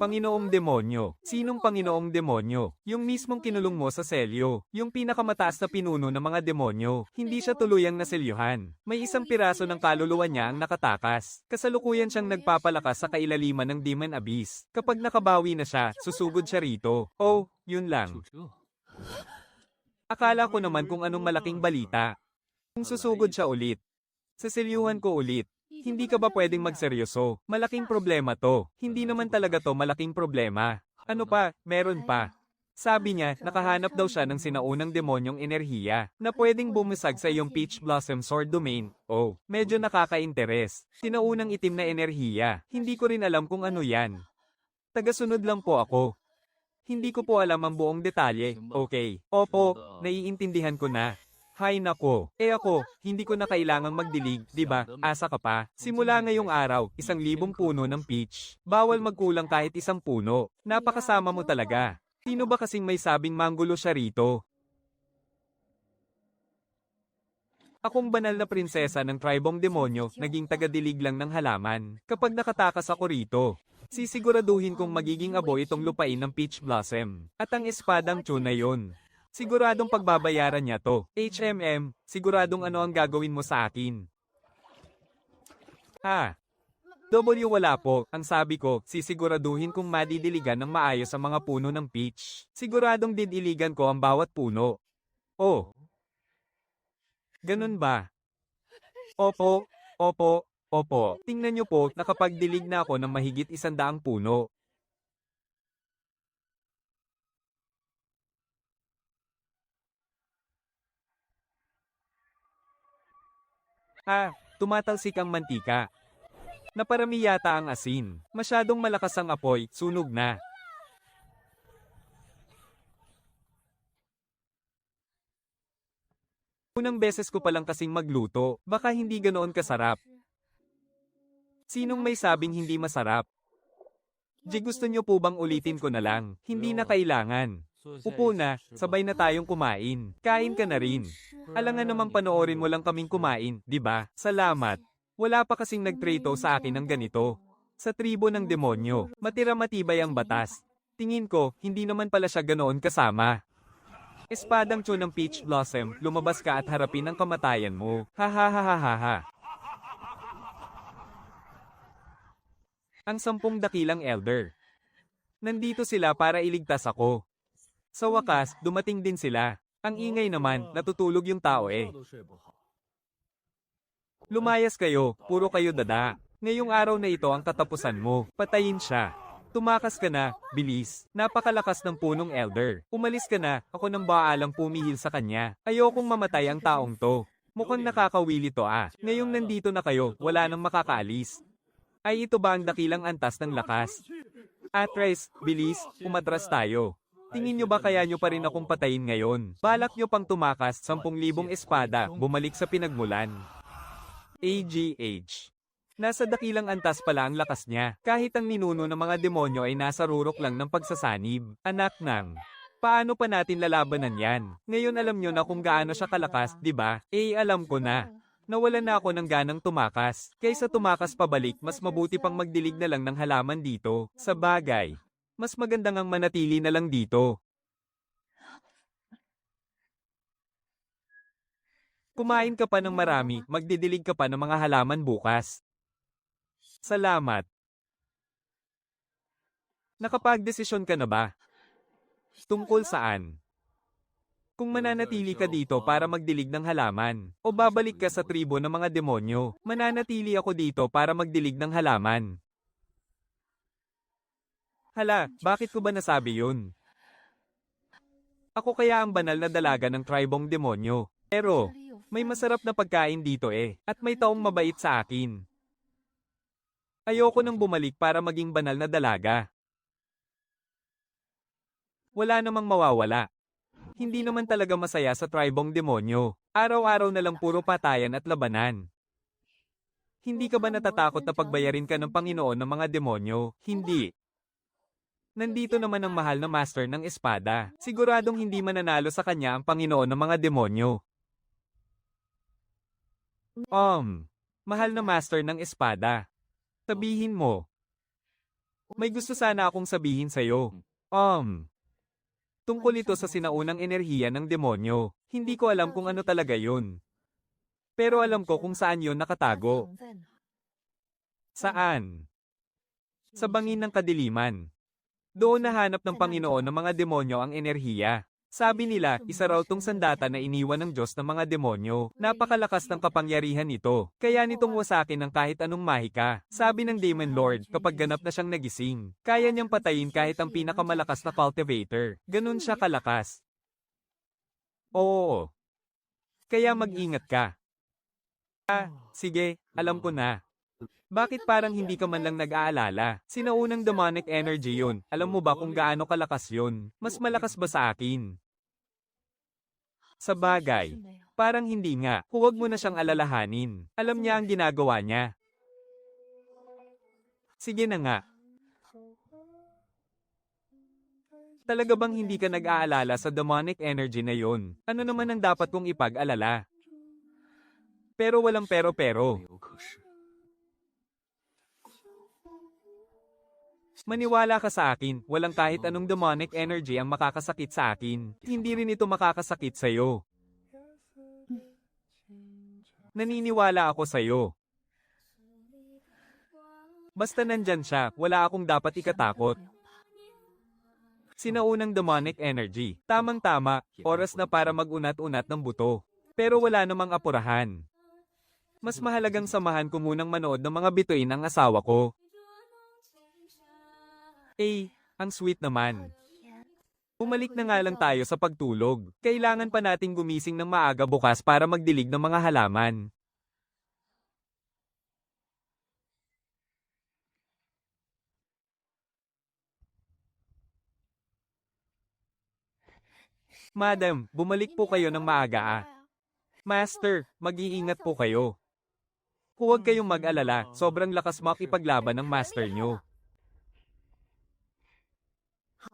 Panginoong Demonyo. Sinong Panginoong Demonyo? Yung mismong kinulong mo sa selyo. Yung pinakamataas na pinuno ng mga demonyo. Hindi siya tuluyang naselyuhan. May isang piraso ng kaluluwa niya ang nakatakas. Kasalukuyan siyang nagpapalakas sa kailaliman ng Demon Abyss. Kapag nakabawi na siya, susugod siya rito. Oh, yun lang. Akala ko naman kung anong malaking balita. Kung susugod siya ulit. Saselyuhan ko ulit. Hindi ka ba pwedeng magseryoso? Malaking problema to. Hindi naman talaga to malaking problema. Ano pa, meron pa. Sabi niya, nakahanap daw siya ng sinaunang demonyong enerhiya na pwedeng bumusag sa iyong Peach Blossom Sword Domain. Oh, medyo nakaka-interes. Sinaunang itim na enerhiya. Hindi ko rin alam kung ano yan. Tagasunod lang po ako. Hindi ko po alam ang buong detalye. Okay. Opo, naiintindihan ko na. Hay nako, ako, hindi ko na kailangang magdilig, di ba? Asa ka pa? Simula ngayong araw, 1,000 puno ng peach. Bawal magkulang kahit 1 puno. Napakasama mo talaga. Sino ba kasing may sabing manggulo siya rito? Akong banal na prinsesa ng tribong demonyo, naging tagadilig lang ng halaman. Kapag nakatakas ako rito, sisiguraduhin kong magiging abo itong lupain ng Peach Blossom. At ang espadang Chu na yon. Siguradong pagbabayaran niya to. HMM, siguradong ano ang gagawin mo sa akin. W wala po, ang sabi ko, sisiguraduhin kong madidiligan ng maayos ang mga puno ng peach. Siguradong didiligan ko ang bawat puno. Oh. Ganun ba? Opo, opo, opo. Tingnan niyo po, nakapagdilig na ako ng mahigit 100 puno. Tumatalsik ang mantika. Naparami yata ang asin. Masyadong malakas ang apoy, sunog na. Unang beses ko palang kasing magluto, baka hindi ganoon kasarap. Sinong may sabing hindi masarap? Gusto nyo po bang ulitin ko na lang? Hindi na kailangan. Upo na, sabay na tayong kumain. Kain ka na rin. Alangan naman panoorin mo lang kaming kumain, di ba? Salamat. Wala pa kasing nagtreto sa akin ng ganito. Sa tribo ng demonyo, matira-matibay ang batas. Tingin ko, hindi naman pala siya ganoon kasama. Espadang Chu ng Peach Blossom, lumabas ka at harapin ang kamatayan mo. Ha ha ha ha ha ha. Ang 10 dakilang elder. Nandito sila para iligtas ako. Sa wakas, dumating din sila. Ang ingay naman, natutulog yung tao eh. Lumayas kayo, puro kayo dada. Ngayong araw na ito ang katapusan mo, patayin siya. Tumakas ka na, bilis. Napakalakas ng punong elder. Umalis ka na, ako nang baalang pumihil sa kanya. Ayokong mamatay ang taong to. Mukhang nakakawili to ah. Ngayong nandito na kayo, wala nang makakaalis. Ay ito ba ang dakilang antas ng lakas? Atreus, bilis, umatras tayo. Tingin nyo ba kaya nyo pa rin akong patayin ngayon? Balak nyo pang tumakas 10,000 espada, bumalik sa pinagmulan. AGH. Nasa dakilang antas pala ang lakas niya. Kahit ang ninuno ng mga demonyo ay nasa rurok lang ng pagsasanib. Anak ng. Paano pa natin lalabanan yan? Ngayon alam nyo na kung gaano siya kalakas, di ba? Alam ko na. Nawalan na ako ng ganang tumakas. Kaysa tumakas pabalik, mas mabuti pang magdilig na lang ng halaman dito. Sa bagay. Mas magandang ang manatili na lang dito. Kumain ka pa ng marami, magdidilig ka pa ng mga halaman bukas. Salamat. Nakapagdesisyon ka na ba? Tungkol saan? Kung mananatili ka dito para magdilig ng halaman, o babalik ka sa tribo ng mga demonyo, mananatili ako dito para magdilig ng halaman. Hala, bakit ko ba nasabi yun? Ako kaya ang banal na dalaga ng tribong demonyo. Pero, may masarap na pagkain dito eh, at may taong mabait sa akin. Ayoko nang bumalik para maging banal na dalaga. Wala namang mawawala. Hindi naman talaga masaya sa tribong demonyo. Araw-araw na lang puro patayan at labanan. Hindi ka ba natatakot na pagbayarin ka ng Panginoon ng mga demonyo? Hindi. Nandito naman ang mahal na master ng espada. Siguradong hindi mananalo sa kanya ang Panginoon ng mga demonyo. Mahal na master ng espada. Sabihin mo. May gusto sana akong sabihin sa'yo. Tungkol ito sa sinaunang enerhiya ng demonyo. Hindi ko alam kung ano talaga yun. Pero alam ko kung saan yun nakatago. Saan? Sa bangin ng kadiliman. Doon nahanap ng Panginoon ng mga demonyo ang enerhiya. Sabi nila, isa raw tong sandata na iniwan ng Diyos ng mga demonyo. Napakalakas ng kapangyarihan nito. Kaya nitong wasakin ng kahit anong mahika. Sabi ng Demon Lord, kapag ganap na siyang nagising, kaya niyang patayin kahit ang pinakamalakas na cultivator. Ganun siya kalakas. Oo. Kaya mag-ingat ka. Sige, alam ko na. Bakit parang hindi ka man lang nag-aalala? Sinaunang demonic energy yun. Alam mo ba kung gaano kalakas yun? Mas malakas ba sa akin? Sa bagay, parang hindi nga. Huwag mo na siyang alalahanin. Alam niya ang ginagawa niya. Sige na nga. Talaga bang hindi ka nag-aalala sa demonic energy na yun? Ano naman ang dapat kong ipag-alala? Pero walang pero. Maniwala ka sa akin, walang kahit anong demonic energy ang makakasakit sa akin. Hindi rin ito makakasakit sa'yo. Naniniwala ako sa'yo. Basta nandyan siya, wala akong dapat ikatakot. Sinaunang demonic energy. Tamang-tama, oras na para mag-unat-unat ng buto. Pero wala namang apurahan. Mas mahalagang samahan ko munang manood ng mga bituin ng asawa ko. Ang sweet naman. Bumalik na nga lang tayo sa pagtulog. Kailangan pa nating gumising ng maaga bukas para magdilig ng mga halaman. Madam, bumalik po kayo ng maaga. Master, mag-iingat po kayo. Huwag kayong mag-alala, sobrang lakas makipaglaban ng master nyo.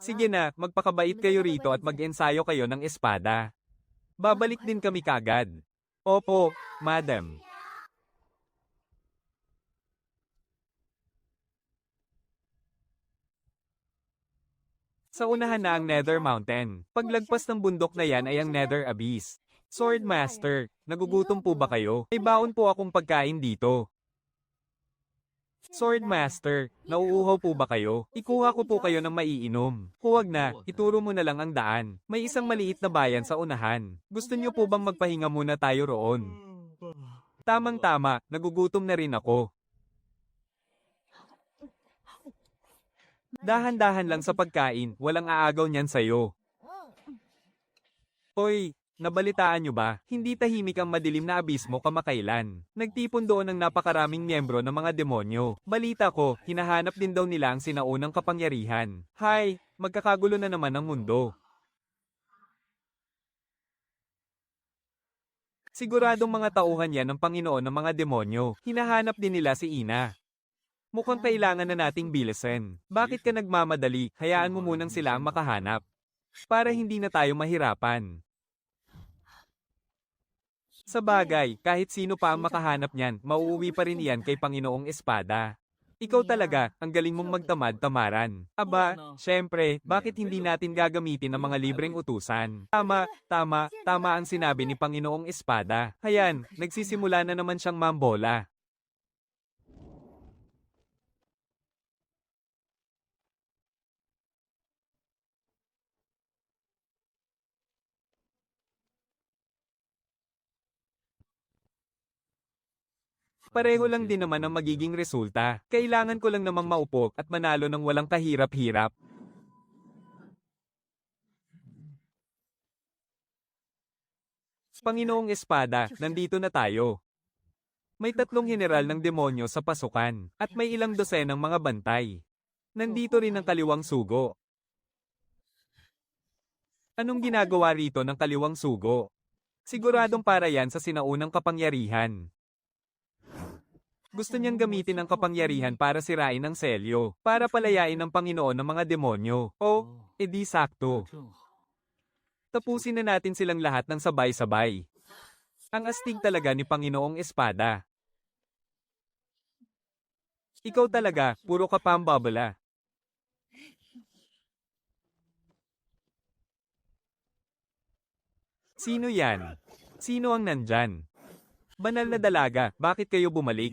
Sige na, magpakabait kayo rito at mag-ensayo kayo ng espada. Babalik din kami kagad. Opo, madam. Sa unahan na ang Nether Mountain. Paglagpas ng bundok na yan ay ang Nether Abyss. Sword Master, nagugutom po ba kayo? May baon po akong pagkain dito. Sword Master, nauuhaw po ba kayo? Ikuha ko po kayo ng maiinom. Huwag na, ituro mo na lang ang daan. May isang maliit na bayan sa unahan. Gusto niyo po bang magpahinga muna tayo roon? Tamang-tama, nagugutom na rin ako. Dahan-dahan lang sa pagkain, walang aagaw niyan sa'yo. Hoy, nabalitaan nyo ba? Hindi tahimik ang madilim na abismo kamakailan. Nagtipon doon ang napakaraming miyembro ng mga demonyo. Balita ko, hinahanap din daw nila ang sinaunang kapangyarihan. Hay, magkakagulo na naman ang mundo. Siguradong mga tauhan yan ng Panginoon ng mga demonyo. Hinahanap din nila si Ina. Mukhang kailangan na nating bilisan. Bakit ka nagmamadali? Hayaan mo munang sila ang makahanap. Para hindi na tayo mahirapan. Sa bagay, kahit sino pa ang makahanap niyan, mauuwi pa rin iyan kay Panginoong Espada. Ikaw talaga, ang galing mong magtamad-tamaran. Aba, syempre, bakit hindi natin gagamitin ang mga libreng utusan? Tama ang sinabi ni Panginoong Espada. Hayan, nagsisimula na naman siyang mambola. Pareho lang din naman ang magiging resulta. Kailangan ko lang namang maupo at manalo ng walang kahirap-hirap. Panginoong Espada, nandito na tayo. May 3 general ng demonyo sa pasukan, at may ilang dosenang mga bantay. Nandito rin ang kaliwang sugo. Anong ginagawa rito ng kaliwang sugo? Siguradong para yan sa sinaunang kapangyarihan. Gusto niyang gamitin ang kapangyarihan para sirain ang selyo, para palayain ang Panginoon ng mga demonyo. O, edi sakto. Tapusin na natin silang lahat ng sabay-sabay. Ang astig talaga ni Panginoong Espada. Ikaw talaga, puro ka pambabala. Sino yan? Sino ang nandyan? Banal na dalaga, bakit kayo bumalik?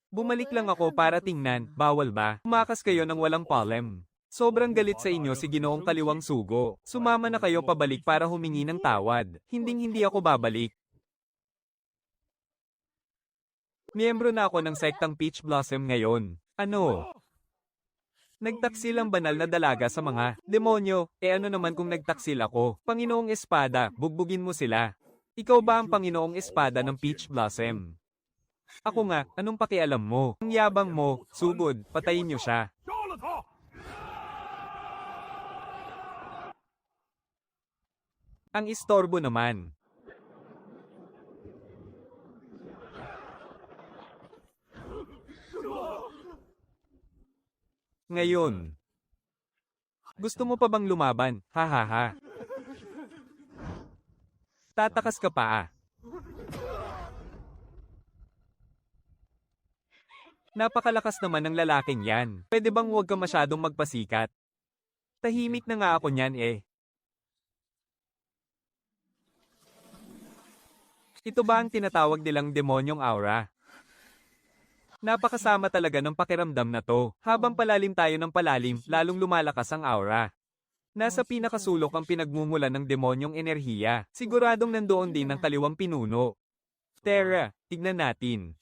Bumalik lang ako para tingnan, bawal ba? Umakas kayo ng walang palem. Sobrang galit sa inyo si Ginoong Kaliwang Sugo. Sumama na kayo pabalik para humingi ng tawad. Hinding-hindi ako babalik. Miyembro na ako ng sektang Peach Blossom ngayon. Ano? Nagtaksil ang banal na dalaga sa mga demonyo, ano naman kung nagtaksil ako? Panginoong Espada, bugbugin mo sila. Ikaw ba ang Panginoong Espada ng Peach Blossom? Ako nga, anong pakialam mo? Ang yabang mo, sugod, patayin niyo siya. Ang istorbo naman. Ngayon. Gusto mo pa bang lumaban? Hahaha. Tatakas ka pa ah. Napakalakas naman ng lalaking yan. Pwede bang huwag ka masyadong magpasikat? Tahimik na nga ako niyan eh. Ito ba ang tinatawag nilang demonyong aura? Napakasama talaga ng pakiramdam na to. Habang palalim tayo ng palalim, lalong lumalakas ang aura. Nasa pinakasulok ang pinagmumulan ng demonyong enerhiya. Siguradong nandoon din ang kaliwang pinuno. Tara, tignan natin.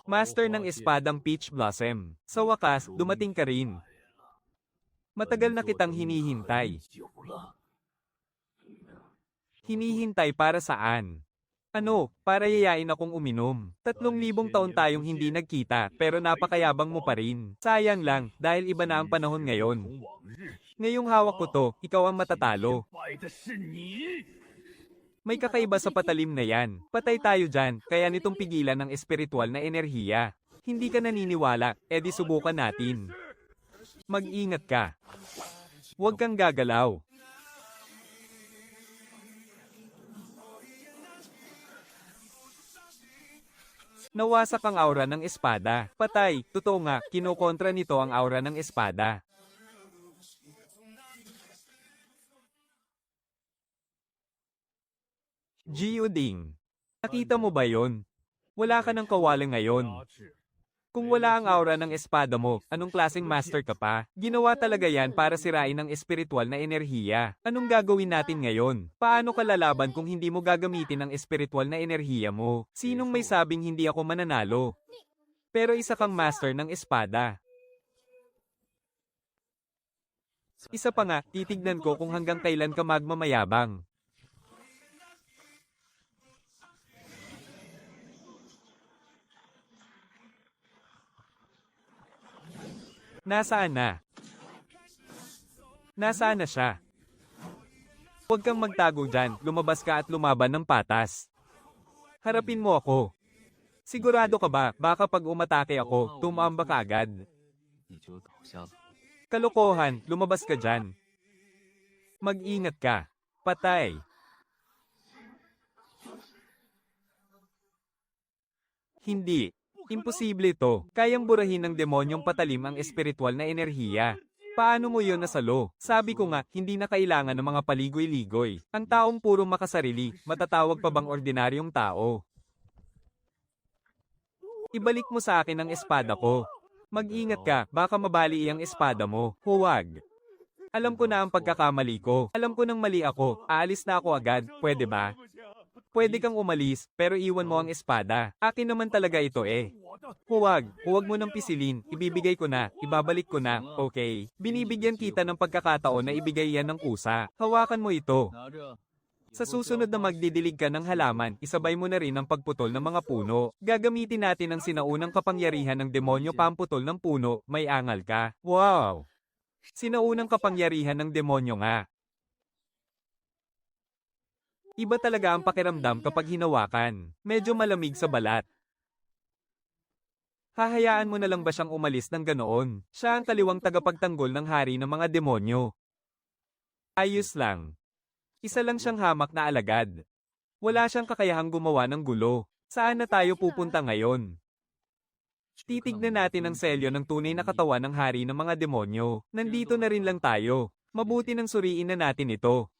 Master ng Espadang Peach Blossom. Sa wakas, dumating ka rin. Matagal na kitang hinihintay. Hinihintay para saan? Ano, para yayain akong uminom. 3,000 taon tayong hindi nagkita, pero napakayabang mo pa rin. Sayang lang, dahil iba na ang panahon ngayon. Ngayong hawak ko to, ikaw ang matatalo. May kakaiba sa patalim na yan. Patay tayo dyan, kaya nitong pigilan ng espiritual na enerhiya. Hindi ka naniniwala, edi subukan natin. Mag-ingat ka. Huwag kang gagalaw. Nawasak ang aura ng espada. Patay, totoo nga, kinukontra nito ang aura ng espada. Geoding. Nakita mo ba yon? Wala ka ng kawali ngayon. Kung wala ang aura ng espada mo, anong klaseng master ka pa? Ginawa talaga yan para sirain ang espiritual na enerhiya. Anong gagawin natin ngayon? Paano ka lalaban kung hindi mo gagamitin ang espiritual na enerhiya mo? Sinong may sabing hindi ako mananalo? Pero isa kang master ng espada. Isa pa nga, titignan ko kung hanggang kailan ka magmamayabang. Nasaan na? Nasaan na siya? Huwag kang magtago dyan, lumabas ka at lumaban ng patas. Harapin mo ako. Sigurado ka ba, baka pag umatake ako, tumamba ka agad. Kalokohan, lumabas ka dyan. Mag-ingat ka. Patay. Hindi. Imposible to. Kayang burahin ng demonyong patalim ang espiritual na enerhiya. Paano mo yon nasalo? Sabi ko nga, hindi na kailangan ng mga paligoy-ligoy. Ang taong puro makasarili, matatawag pa bang ordinaryong tao? Ibalik mo sa akin ang espada ko. Mag-ingat ka, baka mabali iyang espada mo. Huwag. Alam ko na ang pagkakamali ko. Alam ko nang mali ako. Aalis na ako agad. Pwede ba? Pwede kang umalis, pero iwan mo ang espada. Akin naman talaga ito eh. Huwag mo nang pisilin. Ibibigay ko na, ibabalik ko na, okay? Binibigyan kita ng pagkakataon na ibigay yan ng kusa. Hawakan mo ito. Sa susunod na magdidilig ka ng halaman, isabay mo na rin ang pagputol ng mga puno. Gagamitin natin ang sinaunang kapangyarihan ng demonyo pamputol ng puno, may angal ka. Wow! Sinaunang kapangyarihan ng demonyo nga. Iba talaga ang pakiramdam kapag hinawakan. Medyo malamig sa balat. Hahayaan mo na lang ba siyang umalis ng ganoon? Siya ang kaliwang tagapagtanggol ng hari ng mga demonyo. Ayos lang. Isa lang siyang hamak na alagad. Wala siyang kakayahang gumawa ng gulo. Saan na tayo pupunta ngayon? Titignan natin ang selyo ng tunay na katawan ng hari ng mga demonyo. Nandito na rin lang tayo. Mabuti nang suriin na natin ito.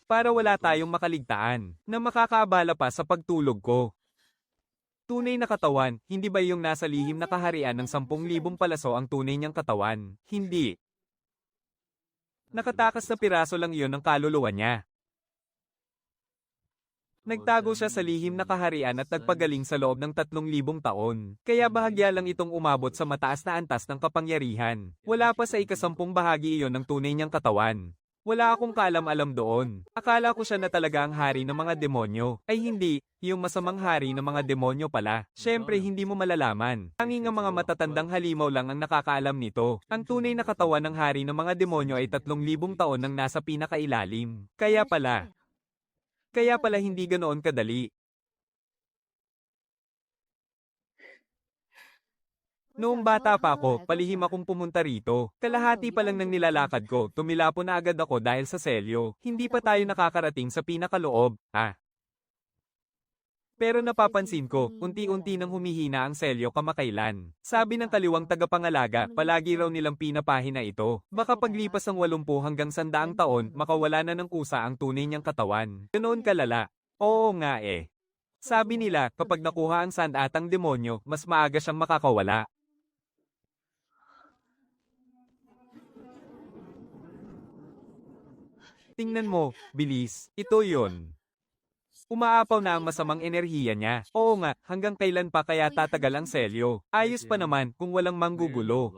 Para wala tayong makaligtaan na makakaabala pa sa pagtulog ko. Tunay na katawan, hindi ba yung nasa lihim na kaharian ng 10,000 palaso ang tunay niyang katawan? Hindi. Nakatakas na piraso lang iyon ng kaluluwa niya. Nagtago siya sa lihim na kaharian at nagpagaling sa loob ng 3,000 taon. Kaya bahagya lang itong umabot sa mataas na antas ng kapangyarihan. Wala pa sa ika-10 bahagi iyon ng tunay niyang katawan. Wala akong kaalam-alam doon. Akala ko siya na talaga ang hari ng mga demonyo. Ay hindi, yung masamang hari ng mga demonyo pala. Siyempre hindi mo malalaman. Tanging ang mga matatandang halimaw lang ang nakakaalam nito. Ang tunay na katawan ng hari ng mga demonyo ay 3,000 taon nang nasa pinakailalim. Kaya pala hindi ganoon kadali. Noong bata pa ako, palihim akong pumunta rito. Kalahati pa lang ng nilalakad ko, tumilapo na agad ako dahil sa selyo. Hindi pa tayo nakakarating sa pinakaloob, Pero napapansin ko, unti-unti nang humihina ang selyo kamakailan. Sabi ng kaliwang tagapangalaga, palagi raw nilang pinapahina ito. Baka paglipas ng 80 hanggang 100 taon, makawala na ng kusa ang tunay niyang katawan. Ganoon kalala. Oo nga eh. Sabi nila, kapag nakuha ang sandatang demonyo, mas maaga siyang makakawala. Tingnan mo, bilis, ito yon. Umaapaw na ang masamang enerhiya niya. Oo nga, hanggang kailan pa kaya tatagal ang selyo? Ayos pa naman kung walang manggugulo.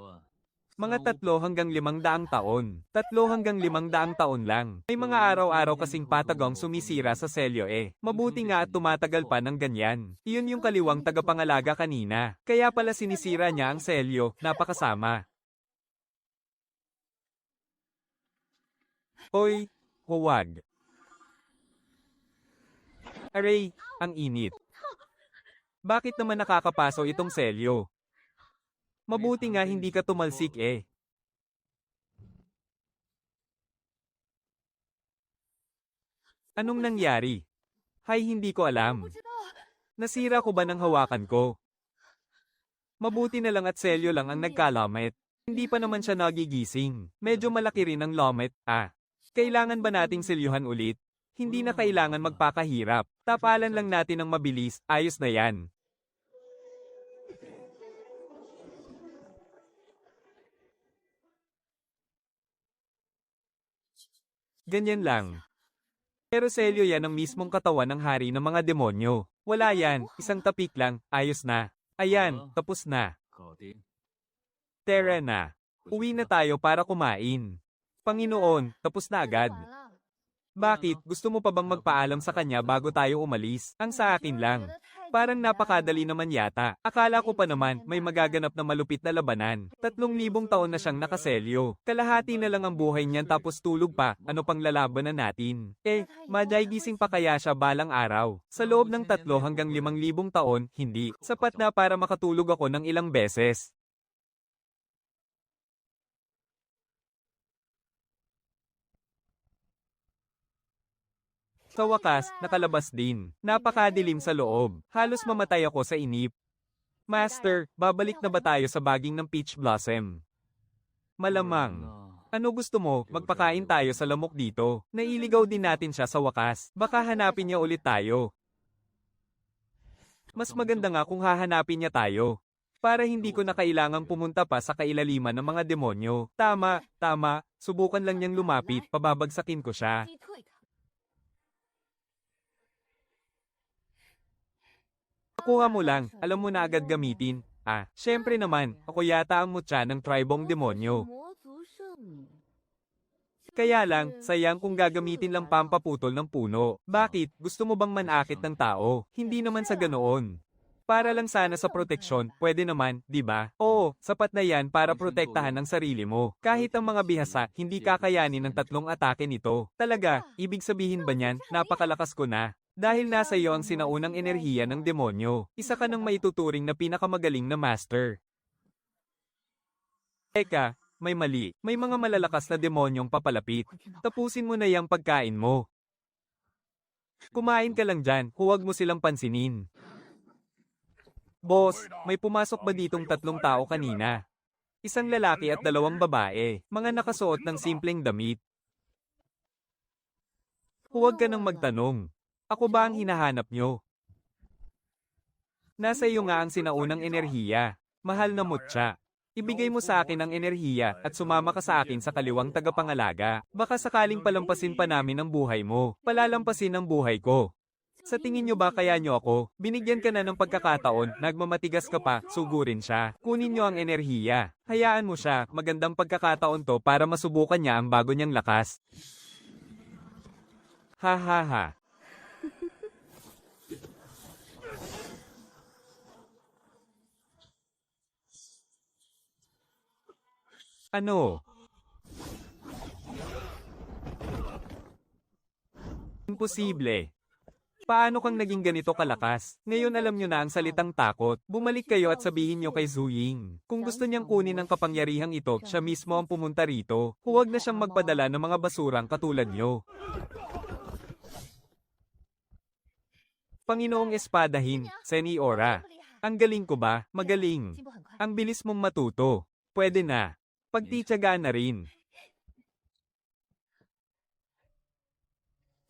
Mga 3 hanggang 500 taon. 3 hanggang 500 taon lang. May mga araw-araw kasing patagong sumisira sa selyo eh. Mabuti nga at tumatagal pa ng ganyan. Iyon yung kaliwang tagapangalaga kanina. Kaya pala sinisira niya ang selyo, napakasama. Hoy, huwag. Aray, ang init. Bakit naman nakakapaso itong selyo? Mabuti nga hindi ka tumalsik eh. Anong nangyari? Hay, hindi ko alam. Nasira ko ba ng hawakan ko? Mabuti na lang at selyo lang ang nagkalamet. Hindi pa naman siya nagigising. Medyo malaki rin ang lomet, Kailangan ba nating selyuhan ulit? Hindi na kailangan magpakahirap. Tapalan lang natin ng mabilis, ayos na yan. Ganyan lang. Pero selyo yan ang mismong katawan ng hari ng mga demonyo. Wala yan, isang tapik lang, ayos na. Ayan, tapos na. Tara na. Uwi na tayo para kumain. Panginoon, tapos na agad. Bakit? Gusto mo pa bang magpaalam sa kanya bago tayo umalis? Ang sa akin lang. Parang napakadali naman yata. Akala ko pa naman, may magaganap na malupit na labanan. 3,000 taon na siyang nakaselyo. Kalahati na lang ang buhay niyan tapos tulog pa. Ano pang lalabanan natin? Maday gising pa kaya siya balang araw. Sa loob ng 3 hanggang 5,000 taon, hindi. Sapat na para makatulog ako ng ilang beses. Sa wakas, nakalabas din. Napakadilim sa loob. Halos mamatay ako sa inip. Master, babalik na ba tayo sa baging ng Peach Blossom? Malamang. Ano gusto mo, magpakain tayo sa lamok dito? Nailigaw din natin siya sa wakas. Baka hanapin niya ulit tayo. Mas maganda nga kung hahanapin niya tayo. Para hindi ko na kailangang pumunta pa sa kailaliman ng mga demonyo. Tama. Subukan lang niyang lumapit, pababagsakin ko siya. Kuha mo lang, alam mo na agad gamitin. Syempre naman, ako yata ang mutya ng tribong demonyo. Kaya lang, sayang kung gagamitin lang pampaputol ng puno. Bakit? Gusto mo bang manakit ng tao? Hindi naman sa ganoon. Para lang sana sa proteksyon, pwede naman, di ba? Oo, sapat na yan para protektahan ang sarili mo. Kahit ang mga bihasa, hindi kakayanin ng 3 atake nito. Talaga, ibig sabihin ba niyan, napakalakas ko na? Dahil nasa iyo ang sinaunang enerhiya ng demonyo, isa ka ng maituturing na pinakamagaling na master. Teka, may mali. May mga malalakas na demonyong papalapit. Tapusin mo na yung pagkain mo. Kumain ka lang dyan, huwag mo silang pansinin. Boss, may pumasok ba ditong 3 tao kanina? Isang lalaki at 2 babae, mga nakasuot ng simpleng damit. Huwag ka nang magtanong. Ako ba ang hinahanap nyo? Nasa iyo nga ang sinaunang enerhiya. Mahal na mutya. Ibigay mo sa akin ang enerhiya at sumama ka sa akin sa kaliwang tagapangalaga. Baka sakaling palampasin pa namin ang buhay mo. Palalampasin ang buhay ko. Sa tingin nyo ba kaya nyo ako? Binigyan ka na ng pagkakataon, nagmamatigas ka pa, sugurin siya. Kunin nyo ang enerhiya. Hayaan mo siya, magandang pagkakataon to para masubukan niya ang bago niyang lakas. Ha ha ha. Ano? Imposible. Paano kang naging ganito kalakas? Ngayon alam nyo na ang salitang takot. Bumalik kayo at sabihin nyo kay Zuying. Kung gusto niyang kunin ang kapangyarihang ito, siya mismo ang pumunta rito. Huwag na siyang magpadala ng mga basurang katulad nyo. Panginoong Espadahin, Seniora. Ang galing ko ba? Magaling. Ang bilis mong matuto. Pwede na. Pagtityagaan na rin.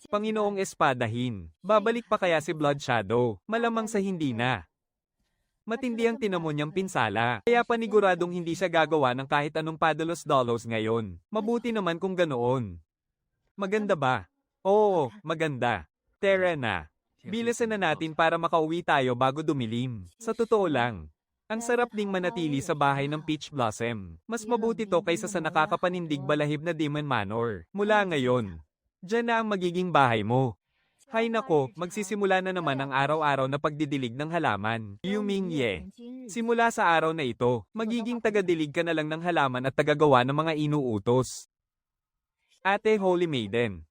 Panginoong Espadahin, babalik pa kaya si Blood Shadow? Malamang sa hindi na. Matindi ang tinamo niyang pinsala, kaya paniguradong hindi siya gagawa ng kahit anong padalos-dalos ngayon. Mabuti naman kung ganoon. Maganda ba? Oo, maganda. Tara na. Bilisan na natin para makauwi tayo bago dumilim. Sa totoo lang, ang sarap ding manatili sa bahay ng Peach Blossom. Mas mabuti to kaysa sa nakakapanindig balahib na Demon Manor. Mula ngayon, diyan na ang magiging bahay mo. Hay nako, magsisimula na naman ang araw-araw na pagdidilig ng halaman. Yuming Ye. Simula sa araw na ito, magiging tagadilig ka na lang ng halaman at tagagawa ng mga inuutos. Ate Holy Maiden.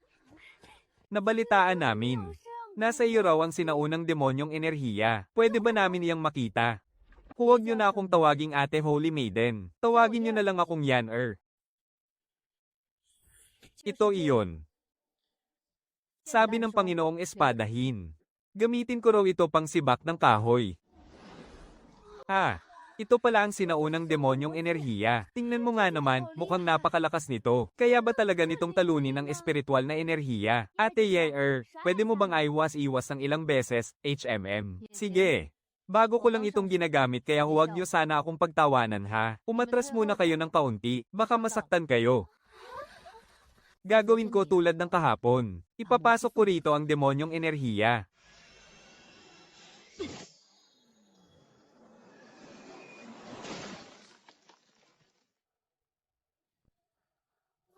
Nabalitaan namin. Nasa iyo raw ang sinaunang demonyong enerhiya. Pwede ba namin iyang makita? Huwag niyo na akong tawaging Ate Holy Maiden. Tawagin niyo na lang akong Yan-er. Ito iyon. Sabi ng Panginoong Espadahin. Gamitin ko raw ito pang sibak ng kahoy. Ito pala ang sinaunang demonyong enerhiya. Tingnan mo nga naman, mukhang napakalakas nito. Kaya ba talaga nitong talunin ang espiritual na enerhiya? Ate Yair, pwede mo bang iwas-iwas ng ilang beses, HMM? Sige. Bago ko lang itong ginagamit kaya huwag niyo sana akong pagtawanan ha. Umatras muna kayo ng kaunti, baka masaktan kayo. Gagawin ko tulad ng kahapon. Ipapasok ko rito ang demonyong enerhiya.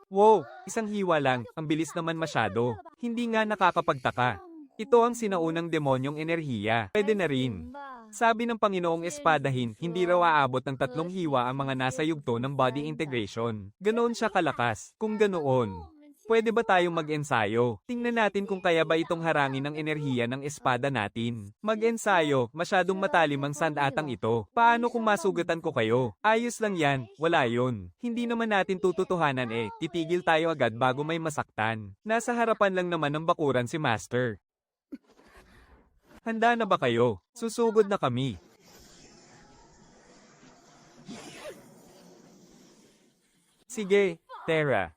Wow, isang hiwa lang, ang bilis naman masyado. Hindi nga nakakapagtaka. Ito ang sinaunang demonyong enerhiya. Pwede na rin. Sabi ng Panginoong Espadahin, hindi raw aabot ng 3 hiwa ang mga nasa yugto ng body integration. Ganoon siya kalakas. Kung ganoon, pwede ba tayong mag-ensayo? Tingnan natin kung kaya ba itong harangin ng enerhiya ng espada natin. Mag-ensayo, masyadong matalim ang sandatang ito. Paano kung masugatan ko kayo? Ayos lang yan, wala yun. Hindi naman natin tututuhanan titigil tayo agad bago may masaktan. Nasa harapan lang naman ng bakuran si Master. Handa na ba kayo? Susugod na kami. Sige, Terra.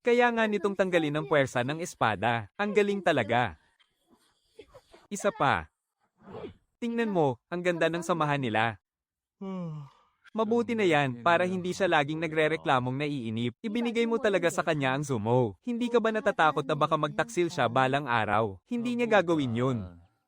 Kaya nga nitong tanggalin ang puwersa ng espada. Ang galing talaga. Isa pa. Tingnan mo, ang ganda ng samahan nila. Mabuti na yan, para hindi siya laging nagrereklamong naiinip. Ibinigay mo talaga sa kanya ang sumo. Hindi ka ba natatakot na baka magtaksil siya balang araw? Hindi niya gagawin yun.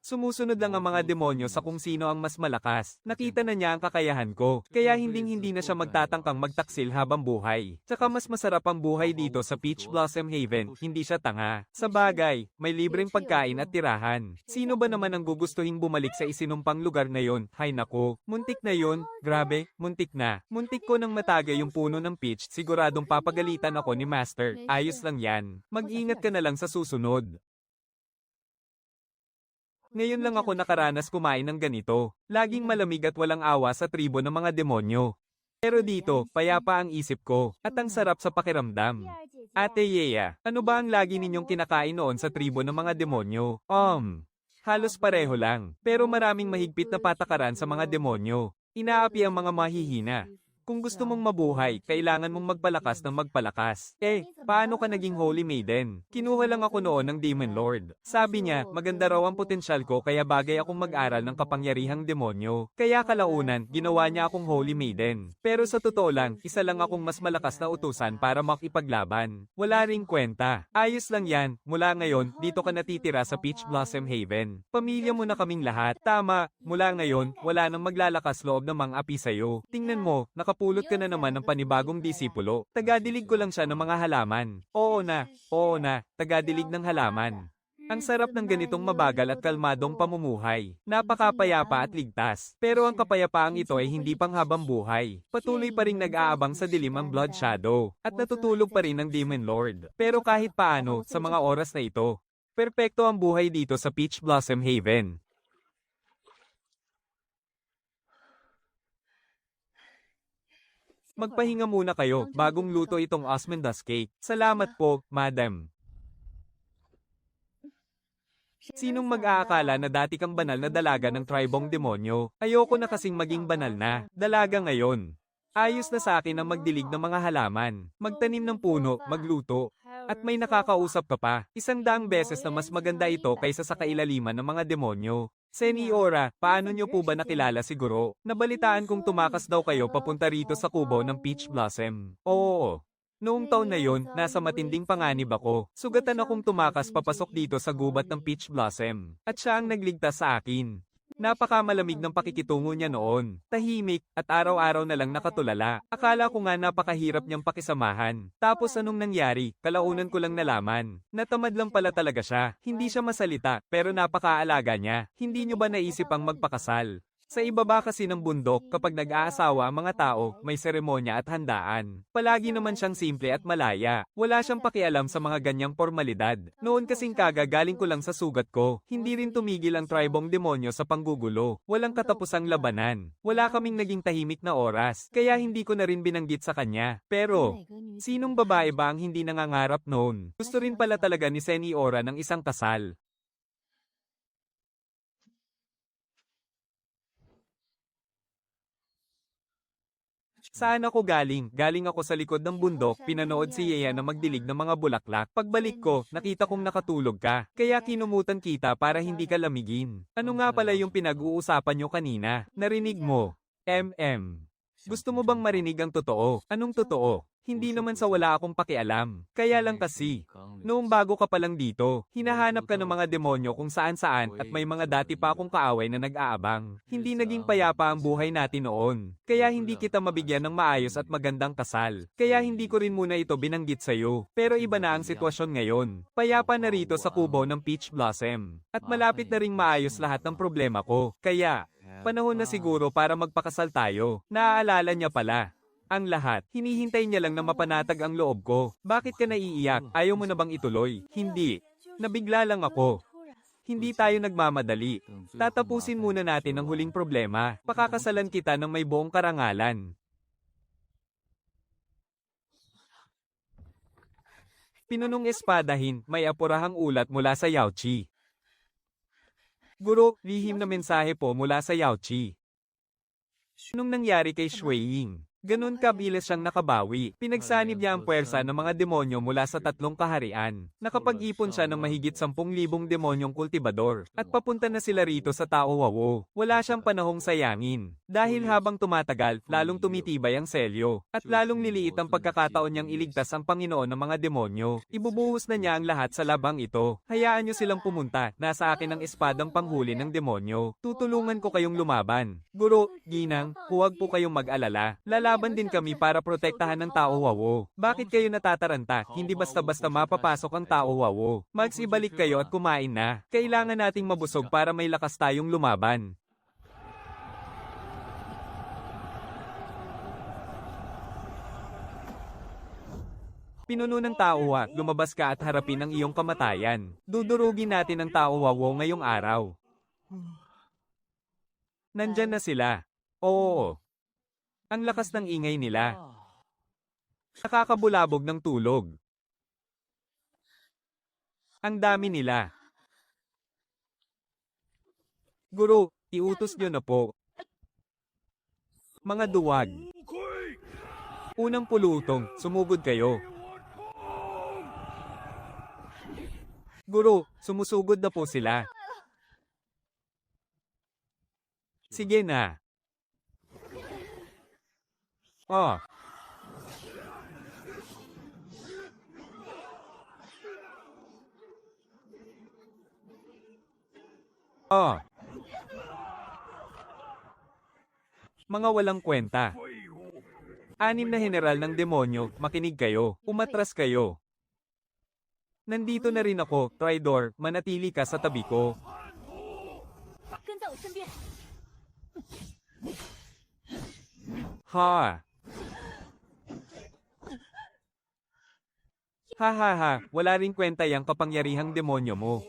Sumusunod lang ang mga demonyo sa kung sino ang mas malakas. Nakita na niya ang kakayahan ko, kaya hindi na siya magtatangkang magtaksil habang buhay. Tsaka mas masarap ang buhay dito sa Peach Blossom Haven, hindi siya tanga. Sa bagay, may libreng pagkain at tirahan. Sino ba naman ang gugustuhing bumalik sa isinumpang lugar na yon? Hay nako, muntik na yon, grabe, muntik na. Muntik ko nang matagay yung puno ng peach, siguradong papagalitan ako ni Master. Ayos lang yan. Mag-ingat ka na lang sa susunod. Ngayon lang ako nakaranas kumain ng ganito. Laging malamig at walang awa sa tribo ng mga demonyo. Pero dito, payapa ang isip ko, at ang sarap sa pakiramdam. Ate Yeya, ano ba ang lagi ninyong kinakain noon sa tribo ng mga demonyo? Halos pareho lang, pero maraming mahigpit na patakaran sa mga demonyo. Inaapi ang mga mahihina. Kung gusto mong mabuhay, kailangan mong magpalakas ng magpalakas. Paano ka naging Holy Maiden? Kinuha lang ako noon ng Demon Lord. Sabi niya, maganda raw ang potensyal ko kaya bagay akong mag-aral ng kapangyarihang demonyo. Kaya kalaunan, ginawa niya akong Holy Maiden. Pero sa totoo lang, isa lang akong mas malakas na utusan para makipaglaban. Wala ring kwenta. Ayos lang yan. Mula ngayon, dito ka natitira sa Peach Blossom Haven. Pamilya mo na kaming lahat. Tama, mula ngayon, wala nang maglalakas loob ng mga api sa'yo. Tingnan mo, nakapulot ka na naman ng panibagong disipulo. Tagadilig ko lang siya ng mga halaman. Oo na, tagadilig ng halaman. Ang sarap ng ganitong mabagal at kalmadong pamumuhay. Napakapayapa at ligtas. Pero ang kapayapaang ito ay hindi panghabang buhay. Patuloy pa ring nag-aabang sa dilim ang Blood Shadow. At natutulog pa rin ang Demon Lord. Pero kahit paano, sa mga oras na ito, perpekto ang buhay dito sa Peach Blossom Haven. Magpahinga muna kayo, bagong luto itong Osmanthus cake. Salamat po, madam. Sinong mag-aakala na dati kang banal na dalaga ng tribong demonyo? Ayoko na kasing maging banal na dalaga ngayon. Ayos na sa akin ang magdilig ng mga halaman, magtanim ng puno, magluto. At may nakakausap ka pa, 100 beses na mas maganda ito kaysa sa kailaliman ng mga demonyo. Seniora, paano nyo po ba nakilala si Guro? Nabalitaan kong tumakas daw kayo papunta rito sa kubo ng Peach Blossom. Oo. Noong taon na yon, nasa matinding panganib ako. Sugatan akong tumakas papasok dito sa gubat ng Peach Blossom. At siya ang nagligtas sa akin. Napakamalamig ng pakikitungo niya noon. Tahimik, at araw-araw na lang nakatulala. Akala ko nga napakahirap niyang pakisamahan. Tapos anong nangyari? Kalaunan ko lang nalaman. Natamad lang pala talaga siya. Hindi siya masalita, pero napakaalaga niya. Hindi niyo ba naisip ang magpakasal? Sa ibaba kasi ng bundok, kapag nag-aasawa ang mga tao, may seremonya at handaan. Palagi naman siyang simple at malaya. Wala siyang pakialam sa mga ganyang formalidad. Noon kasing kagagaling ko lang sa sugat ko, hindi rin tumigil ang tribong demonyo sa panggugulo. Walang katapusang labanan. Wala kaming naging tahimik na oras, kaya hindi ko na rin binanggit sa kanya. Pero, sinong babae ba ang hindi nangangarap noon? Gusto rin pala talaga ni Seniora ng isang kasal. Saan ako galing? Galing ako sa likod ng bundok, pinanood si Yeya na magdilig ng mga bulaklak. Pagbalik ko, nakita kong nakatulog ka. Kaya kinumutan kita para hindi ka lamigin. Ano nga pala yung pinag-uusapan nyo kanina? Narinig mo? Gusto mo bang marinig ang totoo? Anong totoo? Hindi naman sa wala akong pakialam. Kaya lang kasi, noong bago ka pa lang dito, hinahanap ka ng mga demonyo kung saan-saan at may mga dati pa akong kaaway na nag-aabang. Hindi naging payapa ang buhay natin noon. Kaya hindi kita mabigyan ng maayos at magandang kasal. Kaya hindi ko rin muna ito binanggit sa'yo. Pero iba na ang sitwasyon ngayon. Payapa na rito sa kubo ng Peach Blossom. At malapit na ring maayos lahat ng problema ko. Kaya, panahon na siguro para magpakasal tayo. Naaalala niya pala. Ang lahat, hinihintay niya lang na mapanatag ang loob ko. Bakit ka naiiyak? Ayaw mo na bang ituloy? Hindi. Nabigla lang ako. Hindi tayo nagmamadali. Tatapusin muna natin ang huling problema. Pakakasalan kita ng may buong karangalan. Pinunong espadahin, may apurahang ulat mula sa Yaochi. Guro, lihim na mensahe po mula sa Yaochi. Anong nangyari kay Shui Ying? Ganun kabilis siyang nakabawi. Pinagsanib niya ang puwersa ng mga demonyo mula sa 3 kaharian. Nakapag-ipon siya ng mahigit 10,000 demonyong kultibador. At papunta na sila rito sa Tao Wawo. Wala siyang panahong sayangin. Dahil habang tumatagal, lalong tumitibay ang selyo. At lalong liliit ang pagkakataon niyang iligtas ang Panginoon ng mga demonyo. Ibubuhos na niya ang lahat sa labang ito. Hayaan niyo silang pumunta. Nasa akin ang espadang panghuli ng demonyo. Tutulungan ko kayong lumaban. Guro, Ginang, huwag po kayong mag-alala. Lalaban din kami para protektahan ng Tao Wawo. Bakit kayo natataranta? Hindi basta-basta mapapasok ang Tao Wawo. Mags, ibalik kayo at kumain na. Kailangan nating mabusog para may lakas tayong lumaban. Pinuno ng Tao, lumabas ka at harapin ang iyong kamatayan. Dudurugin natin ang Tao Wawo ngayong araw. Nandyan na sila. Oo. Ang lakas ng ingay nila. Nakakabulabog ng tulog. Ang dami nila. Guro, iutos niyo na po. Mga duwag. Unang pulutong, sumugod kayo. Guro, sumusugod na po sila. Sige na. Oh. Oh. Mga walang kwenta. 6 na general ng demonyo, makinig kayo. Umatras kayo. Nandito na rin ako, Tridor, manatili ka sa tabi ko. 跟在我身边。 Ha. Ha ha ha, wala ring kwenta yang kapangyarihang demonyo mo.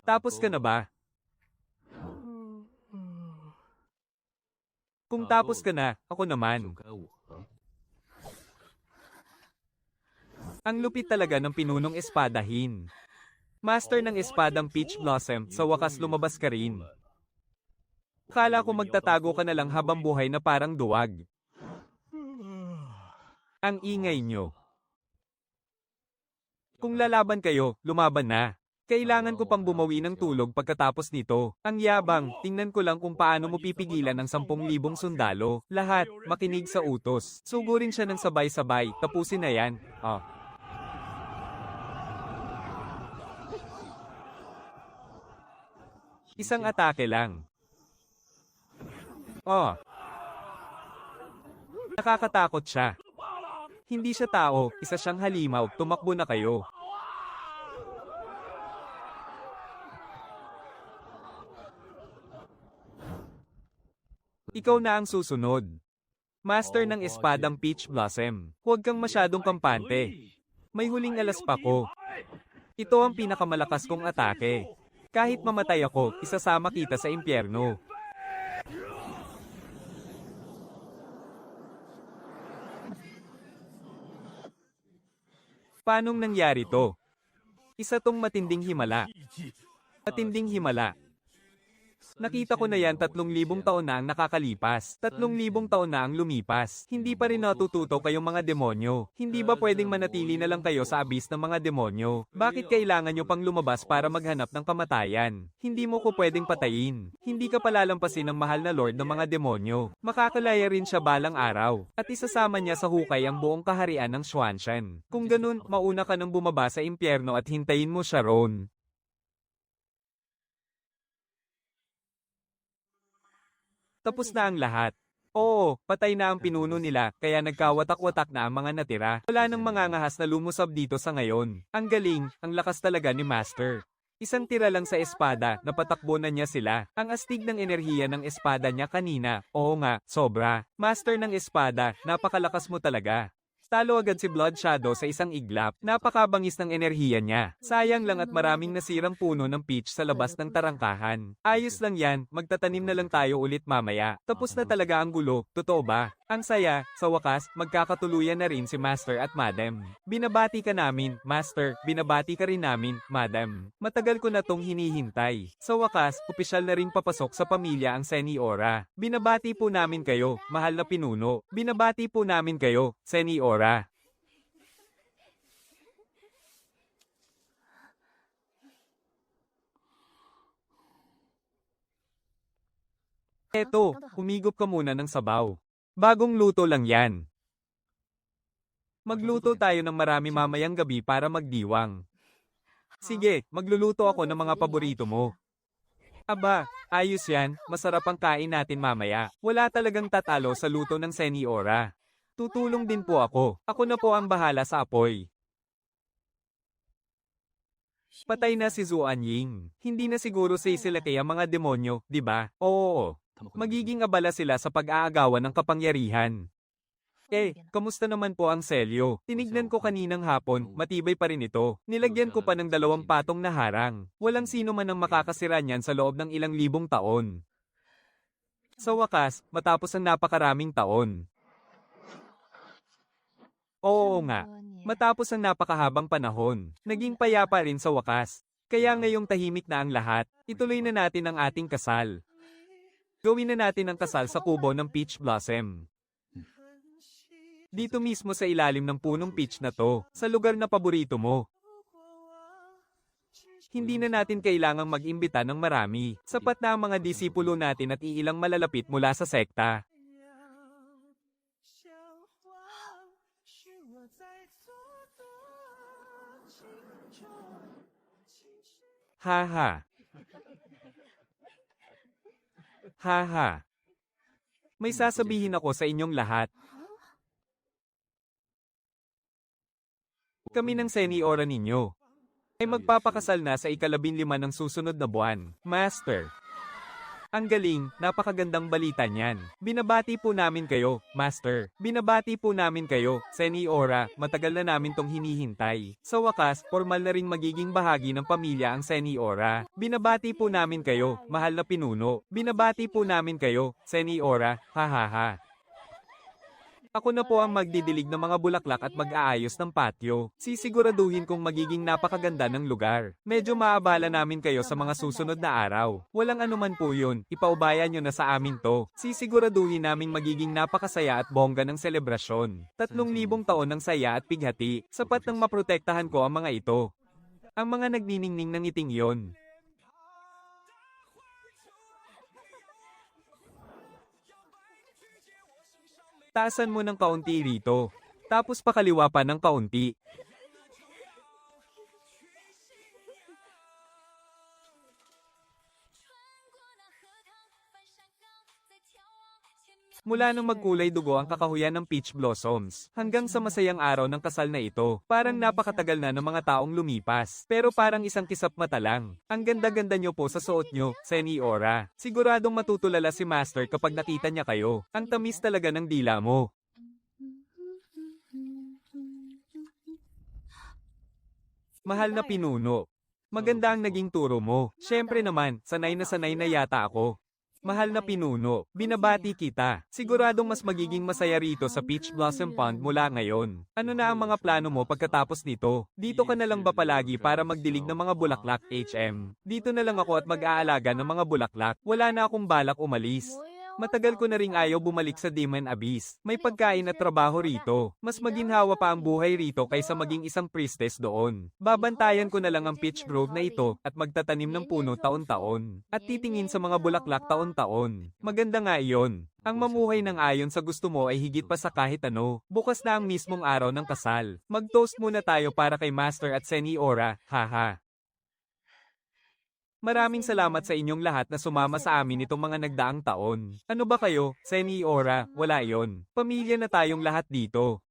Tapos ka na ba? Kung tapos ka na, ako naman. Ang lupit talaga ng pinunong espadahin. Master ng espadang Peach Blossom, sa wakas lumabas ka rin. Kala ko magtatago ka na lang habang buhay na parang duwag. Ang ingay nyo. Kung lalaban kayo, lumaban na. Kailangan ko pang bumawi ng tulog pagkatapos nito. Ang yabang, tingnan ko lang kung paano mo pipigilan ang 10,000 sundalo. Lahat, makinig sa utos. Sugurin siya ng sabay-sabay, tapusin na yan. Oh. Isang atake lang. Oh. Nakakatakot siya. Hindi siya tao, isa siyang halimaw, tumakbo na kayo. Ikaw na ang susunod. Master ng espadang Peach Blossom. Huwag kang masyadong kampante. May huling alas pa ko. Ito ang pinakamalakas kong atake. Kahit mamatay ako, isasama kita sa impyerno. Paanong nangyari to? Isa tong matinding himala. Matinding himala. Nakita ko na yan 3,000 taon na ang nakakalipas. 3,000 taon na ang lumipas. Hindi pa rin natututo kayong mga demonyo. Hindi ba pwedeng manatili na lang kayo sa abyss ng mga demonyo? Bakit kailangan nyo pang lumabas para maghanap ng kamatayan? Hindi mo ko pwedeng patayin. Hindi ka palalampasin ng mahal na Lord ng mga demonyo. Makakalaya rin siya balang araw. At isasama niya sa hukay ang buong kaharian ng Xuanshan. Kung ganun, mauna ka nang bumaba sa impyerno at hintayin mo siya roon. Tapos na ang lahat. Oo, patay na ang pinuno nila, kaya nagkawatak-watak na ang mga natira. Wala nang mangangahas na lumusab dito sa ngayon. Ang galing, ang lakas talaga ni Master. Isang tira lang sa espada, napatakbo na niya sila. Ang astig ng enerhiya ng espada niya kanina. Oo nga, sobra. Master ng espada, napakalakas mo talaga. Talo agad si Blood Shadow sa isang iglap. Napakabangis ng enerhiya niya. Sayang lang at maraming nasirang puno ng peach sa labas ng tarangkahan. Ayos lang yan, magtatanim na lang tayo ulit mamaya. Tapos na talaga ang gulo, totoo ba? Ang saya, sa wakas, magkakatuluyan na rin si Master at Madam. Binabati ka namin, Master, binabati ka rin namin, Madam. Matagal ko na tong hinihintay. Sa wakas, opisyal na rin papasok sa pamilya ang Seniora. Binabati po namin kayo, mahal na pinuno. Binabati po namin kayo, Seniora. Eto, humigop ka muna ng sabaw. Bagong luto lang yan. Magluto tayo ng marami mamayang gabi para magdiwang. Sige, magluluto ako ng mga paborito mo. Aba, ayos yan, masarap ang kain natin mamaya. Wala talagang tatalo sa luto ng Seniora. Tutulong din po ako. Ako na po ang bahala sa apoy. Patay na si Zuan Ying. Hindi na siguro sila kaya mga demonyo, di ba? Oo. Magiging abala sila sa pag-aagawan ng kapangyarihan. Kamusta naman po ang selyo? Tinignan ko kaninang hapon, matibay pa rin ito. Nilagyan ko pa ng 2 patong na harang. Walang sino man ang makakasira niyan sa loob ng ilang libong taon. Sa wakas, matapos ang napakaraming taon. Oo nga. Matapos ang napakahabang panahon, naging payapa rin sa wakas. Kaya ngayong tahimik na ang lahat, ituloy na natin ang ating kasal. Gawin na natin ang kasal sa kubo ng peach blossom. Dito mismo sa ilalim ng punong peach na to, sa lugar na paborito mo. Hindi na natin kailangang mag-imbita ng marami. Sapat na ang mga disipulo natin at iilang malalapit mula sa sekta. Haha. Haha. May sasabihin ako sa inyong lahat. Kami ng Seniora ninyo ay magpapakasal na sa ika-15 ng susunod na buwan. Master. Ang galing, napakagandang balita niyan. Binabati po namin kayo, Master. Binabati po namin kayo, Seniora, matagal na namin tong hinihintay. Sa wakas, formal na rin magiging bahagi ng pamilya ang Seniora. Binabati po namin kayo, mahal na pinuno. Binabati po namin kayo, Seniora, hahaha. Ako na po ang magdidilig ng mga bulaklak at mag-aayos ng patio. Sisiguraduhin kong magiging napakaganda ng lugar. Medyo maabala namin kayo sa mga susunod na araw. Walang anuman po yun, ipaubaya nyo na sa amin to. Sisiguraduhin naming magiging napakasaya at bongga ng selebrasyon. 3,000 taon ng saya at pighati. Sapat nang maprotektahan ko ang mga ito. Ang mga nagniningning ng ngiting yon. Taasan mo ng kaunti rito. Tapos pakaliwa pa ng kaunti. Mula nang magkulay dugo ang kakahuyan ng peach blossoms, hanggang sa masayang araw ng kasal na ito, parang napakatagal na ng mga taong lumipas. Pero parang isang kisap mata lang. Ang ganda-ganda nyo po sa suot nyo, Seniora. Siguradong matutulala si Master kapag nakita niya kayo. Ang tamis talaga ng dila mo. Mahal na pinuno. Maganda ang naging turo mo. Siyempre naman, sanay na yata ako. Mahal na pinuno, binabati kita. Siguradong mas magiging masaya rito sa Peach Blossom Pond mula ngayon. Ano na ang mga plano mo pagkatapos nito? Dito ka na lang ba palagi para magdilig ng mga bulaklak, HM? Dito na lang ako at mag-aalaga ng mga bulaklak. Wala na akong balak umalis. Matagal ko na ring ayaw bumalik sa Demon Abyss. May pagkain at trabaho rito. Mas maginhawa pa ang buhay rito kaysa maging isang priestess doon. Babantayan ko na lang ang peach grove na ito at magtatanim ng puno taon-taon. At titingin sa mga bulaklak taon-taon. Maganda nga iyon. Ang mamuhay ng ayon sa gusto mo ay higit pa sa kahit ano. Bukas na ang mismong araw ng kasal. Mag-toast muna tayo para kay Master at Seniora, haha. Maraming salamat sa inyong lahat na sumama sa amin itong mga nagdaang taon. Ano ba kayo, Seniora? Wala yon. Pamilya na tayong lahat dito.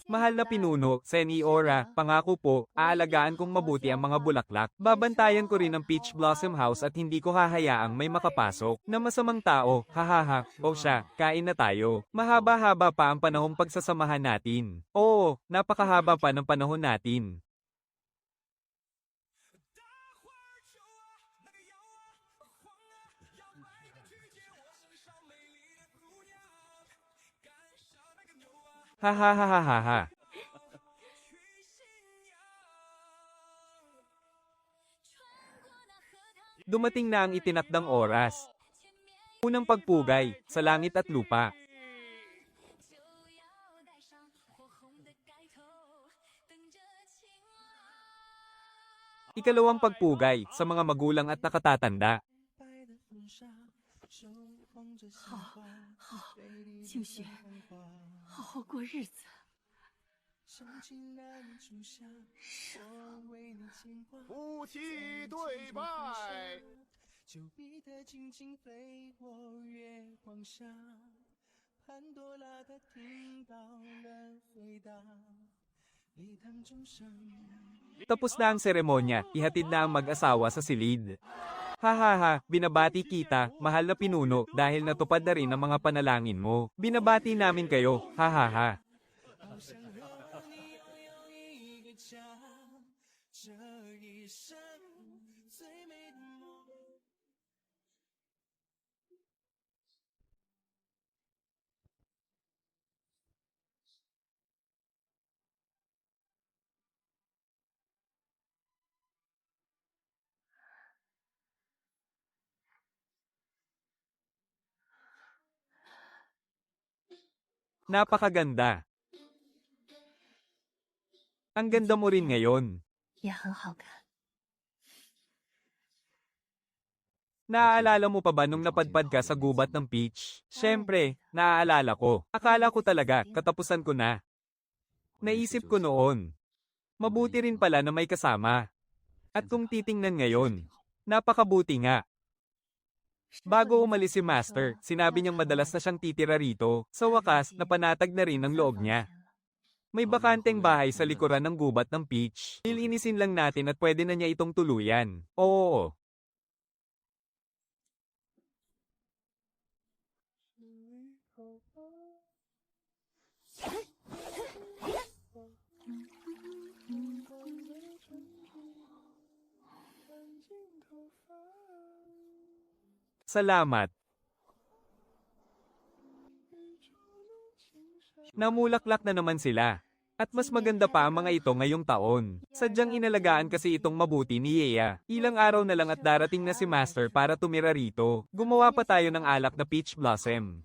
Mahal na pinuno, Seniora, pangako po, aalagaan kong mabuti ang mga bulaklak. Babantayan ko rin ang Peach Blossom House at hindi ko hahayaang may makapasok na masamang tao, hahaha. O siya, kain na tayo. Mahaba-haba pa ang panahong pagsasamahan natin. Oo, napakahaba pa ng panahon natin. Ha ha ha ha ha ha. Dumating na ang itinakdang oras. Unang pagpugay, sa langit at lupa. Ikalawang pagpugay, sa mga magulang at nakatatanda. 好，静雪，好好过日子。夫妻对拜。就逼得紧紧飞过月光下，潘多拉她听到了回答，礼堂钟声。 Tapos na ang seremonya, ihatid na ang mag-asawa sa silid. Hahaha, binabati kita, mahal na pinuno, dahil natupad na rin ang mga panalangin mo. Binabati namin kayo, hahaha. 好想和你拥有一个家，这一生最美的梦。 Napakaganda. Ang ganda mo rin ngayon. 也很好看。 Naaalala mo pa ba nung napadpad ka sa gubat ng Peach? Siyempre, naaalala ko. Akala ko talaga, katapusan ko na. Naisip ko noon. Mabuti rin pala na may kasama. At kung titingnan ngayon, napakabuti nga. Bago umalis si Master, sinabi niyang madalas na siyang titira rito. Sa wakas, napanatag na rin ang loob niya. May bakanteng bahay sa likuran ng gubat ng Peach. Lilinisin lang natin at pwede na niya itong tuluyan. Oo. Salamat. Namulaklak na naman sila. At mas maganda pa ang mga ito ngayong taon. Sadyang inalagaan kasi itong mabuti ni Yea. Ilang araw na lang at darating na si Master para tumira rito. Gumawa pa tayo ng alak na peach blossom.